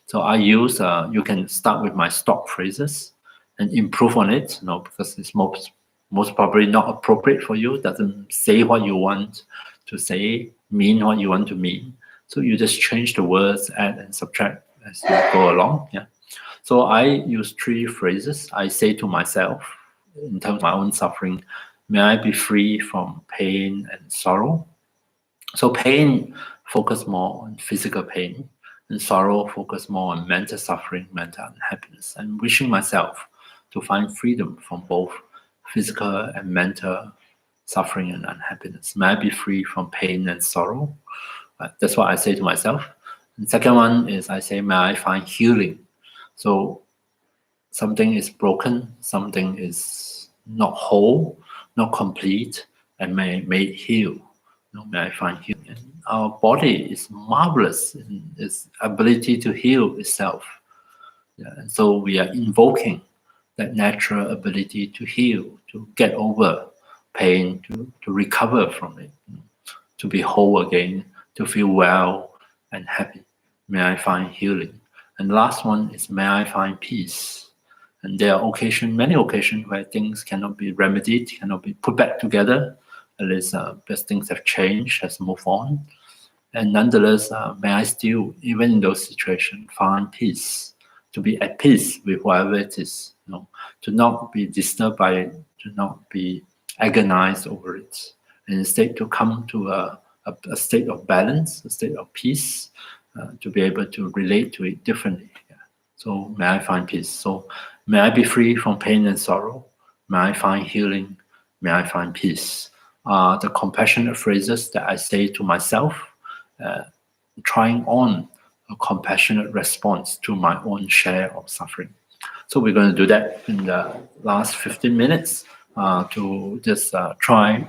So I use, you can start with my stock phrases and improve on it, because it's most probably not appropriate for you. It doesn't say what you want to say, mean what you want to mean. So you just change the words, add and subtract as you go along. Yeah. So I use 3 phrases. I say to myself, in terms of my own suffering, may I be free from pain and sorrow. So pain focus more on physical pain, and sorrow focus more on mental suffering, mental unhappiness. I'm wishing myself to find freedom from both physical and mental suffering and unhappiness. May I be free from pain and sorrow. That's what I say to myself. And second one is I say, may I find healing. So something is broken, something is not whole, not complete, and may it heal. May I find healing. And our body is marvelous in its ability to heal itself. Yeah, and so we are invoking that natural ability to heal, to get over pain, to recover from it, to be whole again, to feel well and happy. May I find healing. And the last one is, may I find peace. And there are many occasions where things cannot be remedied, cannot be put back together, at least because things have changed, has moved on. And nonetheless, may I still, even in those situations, find peace, to be at peace with whatever it is, to not be disturbed by it, to not be agonized over it, and instead to come to a state of balance, a state of peace, to be able to relate to it differently. Yeah. So may I find peace. So may I be free from pain and sorrow. May I find healing. May I find peace. The compassionate phrases that I say to myself, trying on a compassionate response to my own share of suffering. So we're going to do that in the last 15 minutes to just try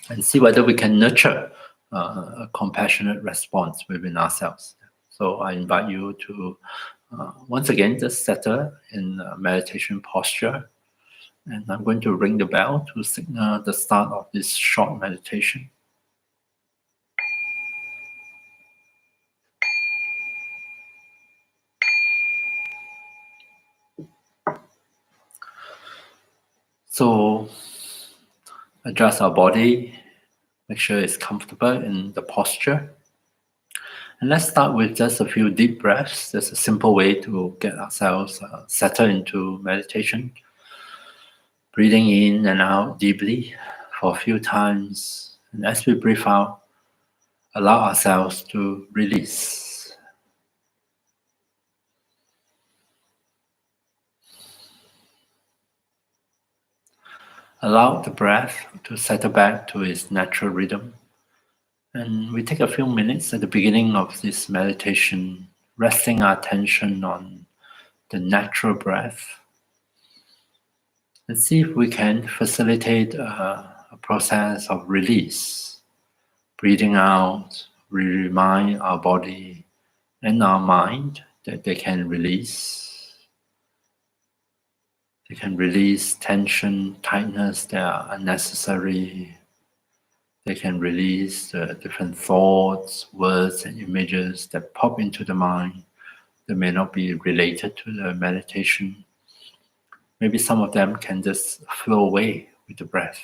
and see whether we can nurture a compassionate response within ourselves. So I invite you to once again just settle in a meditation posture, and I'm going to ring the bell to signal the start of this short meditation. So adjust our body, make sure it's comfortable in the posture. And let's start with just a few deep breaths. That's a simple way to get ourselves settled into meditation. Breathing in and out deeply for a few times. And as we breathe out, allow ourselves to release. Allow the breath to settle back to its natural rhythm. And we take a few minutes at the beginning of this meditation, resting our attention on the natural breath. And see if we can facilitate a process of release. Breathing out, we remind our body and our mind that they can release. They can release tension, tightness that are unnecessary. They can release the different thoughts, words, and images that pop into the mind that may not be related to the meditation. Maybe some of them can just flow away with the breath.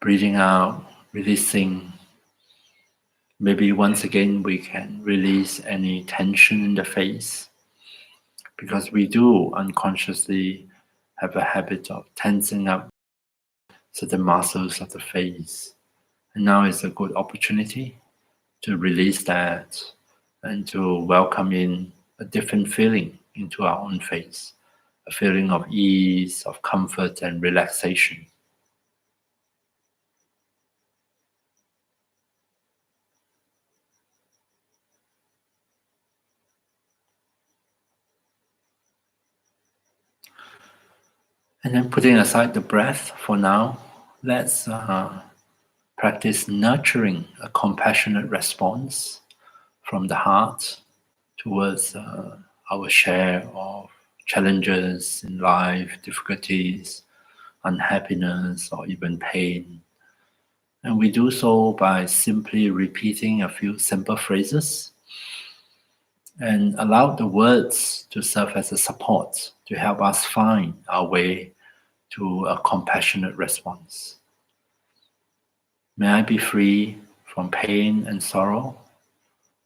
breathing out, releasing. Maybe once again we can release any tension in the face, because we do unconsciously have a habit of tensing up certain muscles of the face. And now is a good opportunity to release that and to welcome in a different feeling into our own face, a feeling of ease, of comfort and relaxation. And then putting aside the breath for now, let's practice nurturing a compassionate response from the heart towards our share of challenges in life, difficulties, unhappiness, or even pain. And we do so by simply repeating a few simple phrases and allow the words to serve as a support to help us find our way to a compassionate response. May I be free from pain and sorrow.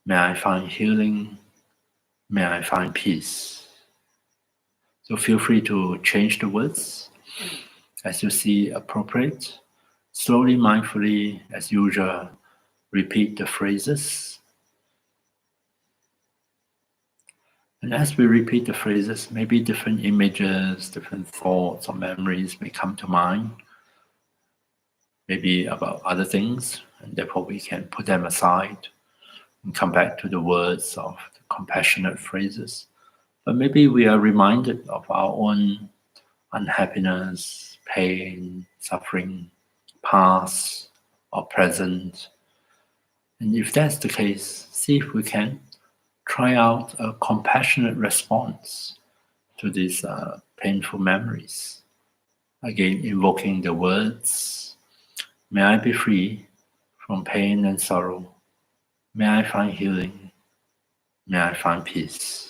May I find healing. May I find peace. So feel free to change the words as you see appropriate. Slowly, mindfully, as usual, repeat the phrases. And as we repeat the phrases, maybe different images, different thoughts or memories may come to mind, maybe about other things, and therefore we can put them aside and come back to the words of the compassionate phrases. But maybe we are reminded of our own unhappiness, pain, suffering, past or present. And if that's the case, see if we can try out a compassionate response to these painful memories. Again, invoking the words, may I be free from pain and sorrow. May I find healing. May I find peace.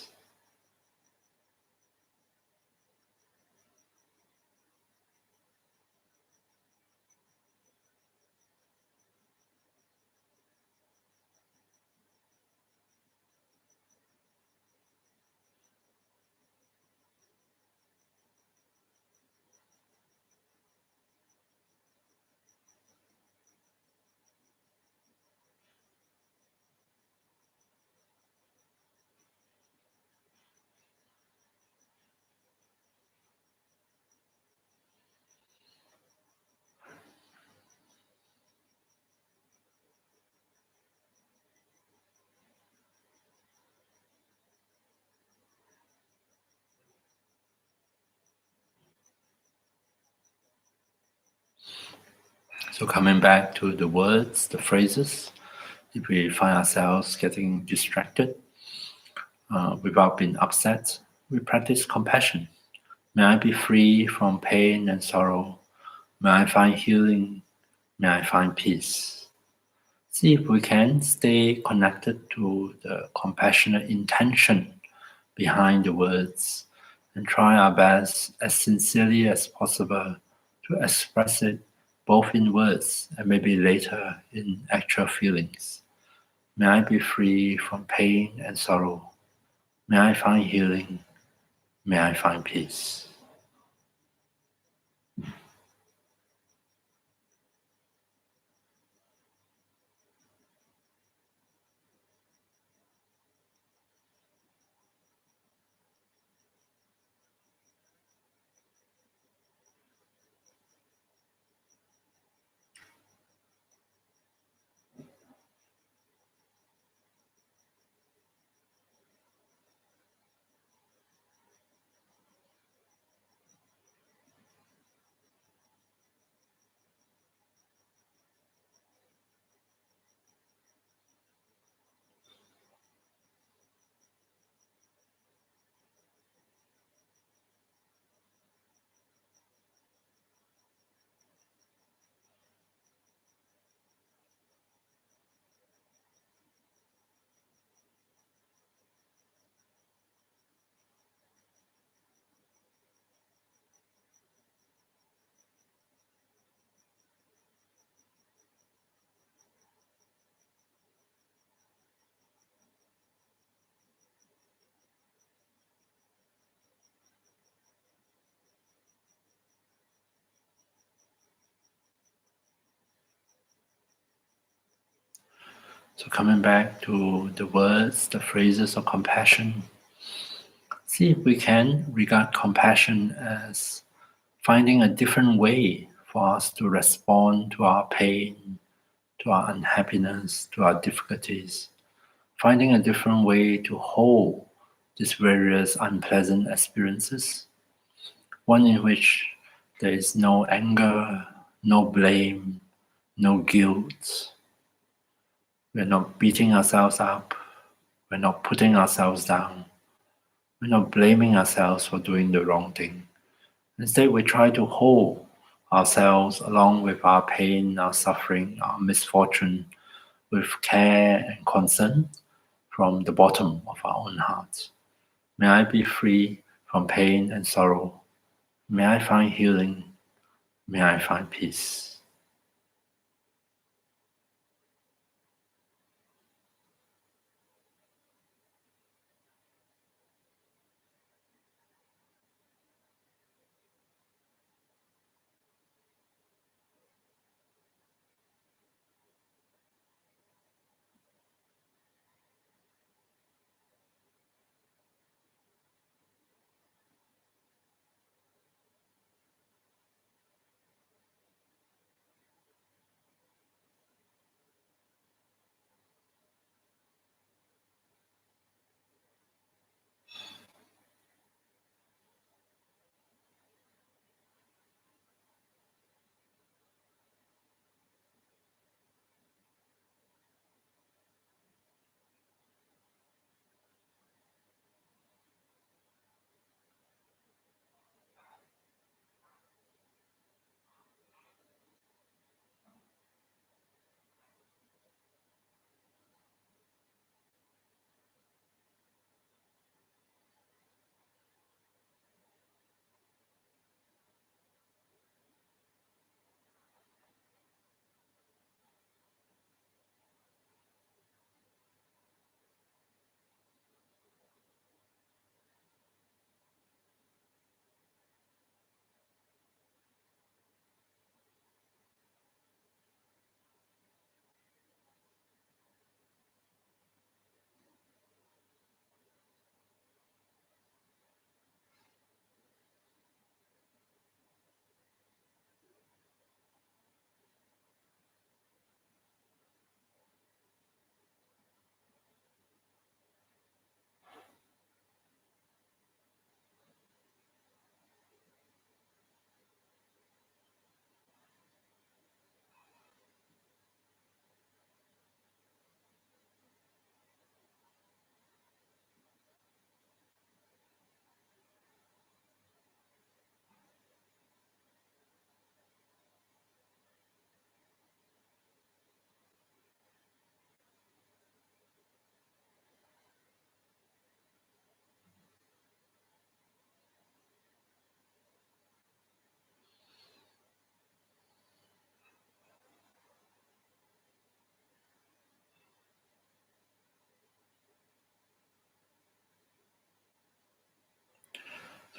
So coming back to the words, the phrases, if we find ourselves getting distracted without being upset, we practice compassion. May I be free from pain and sorrow. May I find healing. May I find peace. See if we can stay connected to the compassionate intention behind the words and try our best as sincerely as possible to express it both in words and maybe later in actual feelings. May I be free from pain and sorrow. May I find healing. May I find peace. So coming back to the words, the phrases of compassion, see if we can regard compassion as finding a different way for us to respond to our pain, to our unhappiness, to our difficulties, finding a different way to hold these various unpleasant experiences, one in which there is no anger, no blame, no guilt. We're not beating ourselves up, we're not putting ourselves down, we're not blaming ourselves for doing the wrong thing. Instead, we try to hold ourselves along with our pain, our suffering, our misfortune, with care and concern from the bottom of our own hearts. May I be free from pain and sorrow. May I find healing. May I find peace.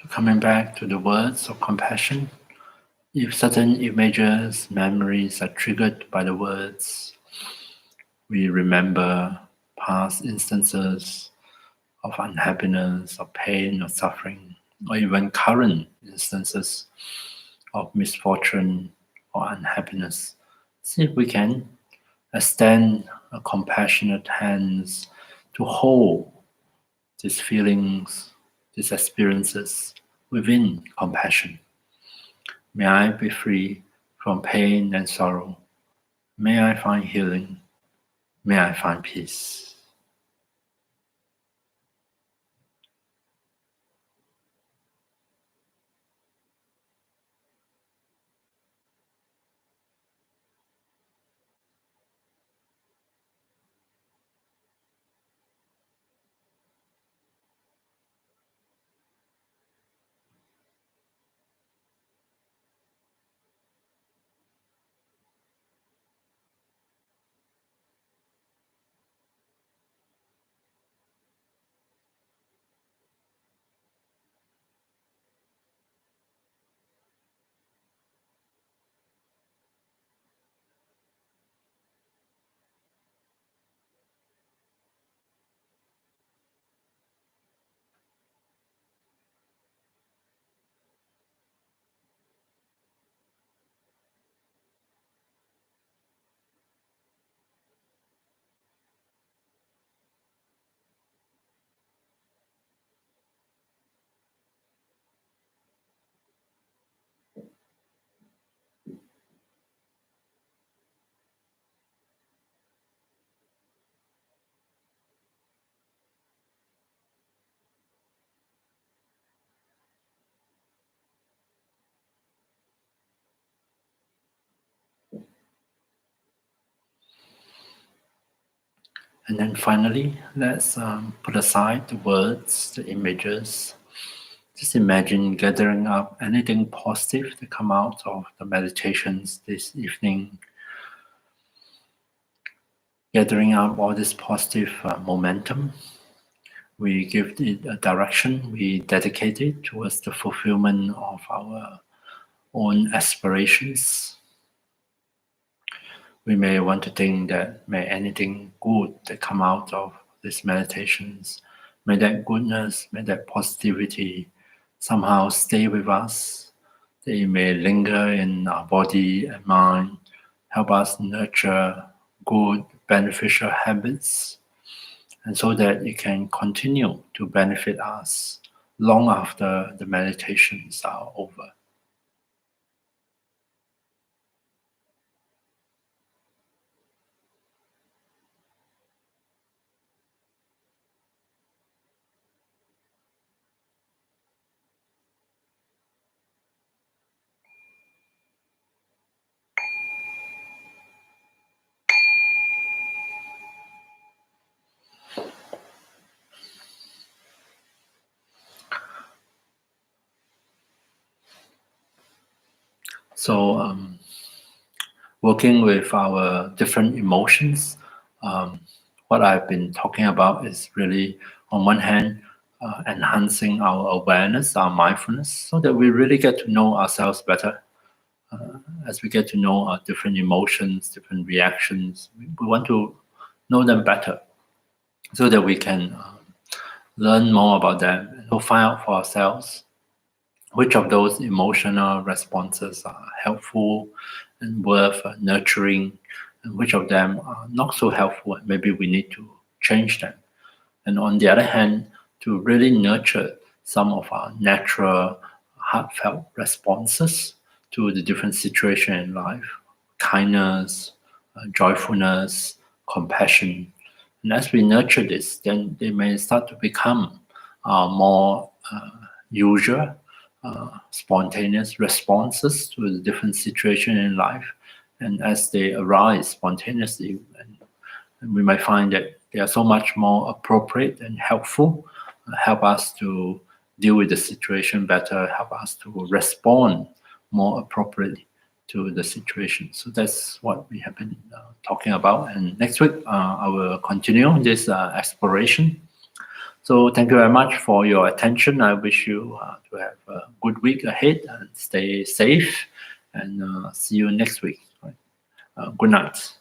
So coming back to the words of compassion, if certain images, memories are triggered by the words, we remember past instances of unhappiness, of pain, or suffering, or even current instances of misfortune or unhappiness. See if we can extend a compassionate hands to hold these feelings, these experiences within compassion. May I be free from pain and sorrow. May I find healing. May I find peace. And then finally, let's put aside the words, the images. Just imagine gathering up anything positive that come out of the meditations this evening, gathering up all this positive momentum. We give it a direction, we dedicate it towards the fulfillment of our own aspirations. We may want to think that may anything good that come out of these meditations, may that goodness, may that positivity somehow stay with us. They may linger in our body and mind, help us nurture good, beneficial habits, and so that it can continue to benefit us long after the meditations are over. So, working with our different emotions, what I've been talking about is really, on one hand, enhancing our awareness, our mindfulness, so that we really get to know ourselves better. As we get to know our different emotions, different reactions, we want to know them better so that we can learn more about them and we'll find out for ourselves which of those emotional responses are helpful and worth nurturing, and which of them are not so helpful and maybe we need to change them. And on the other hand, to really nurture some of our natural heartfelt responses to the different situation in life, kindness, joyfulness, compassion. And as we nurture this, then they may start to become more usual, spontaneous responses to the different situation in life. And as they arise spontaneously, and we might find that they are so much more appropriate and helpful, help us to deal with the situation better, help us to respond more appropriately to the situation. So that's what we have been talking about. And next week, I will continue this exploration. So thank you very much for your attention. I wish you to have a good week ahead and stay safe, and see you next week. Good night.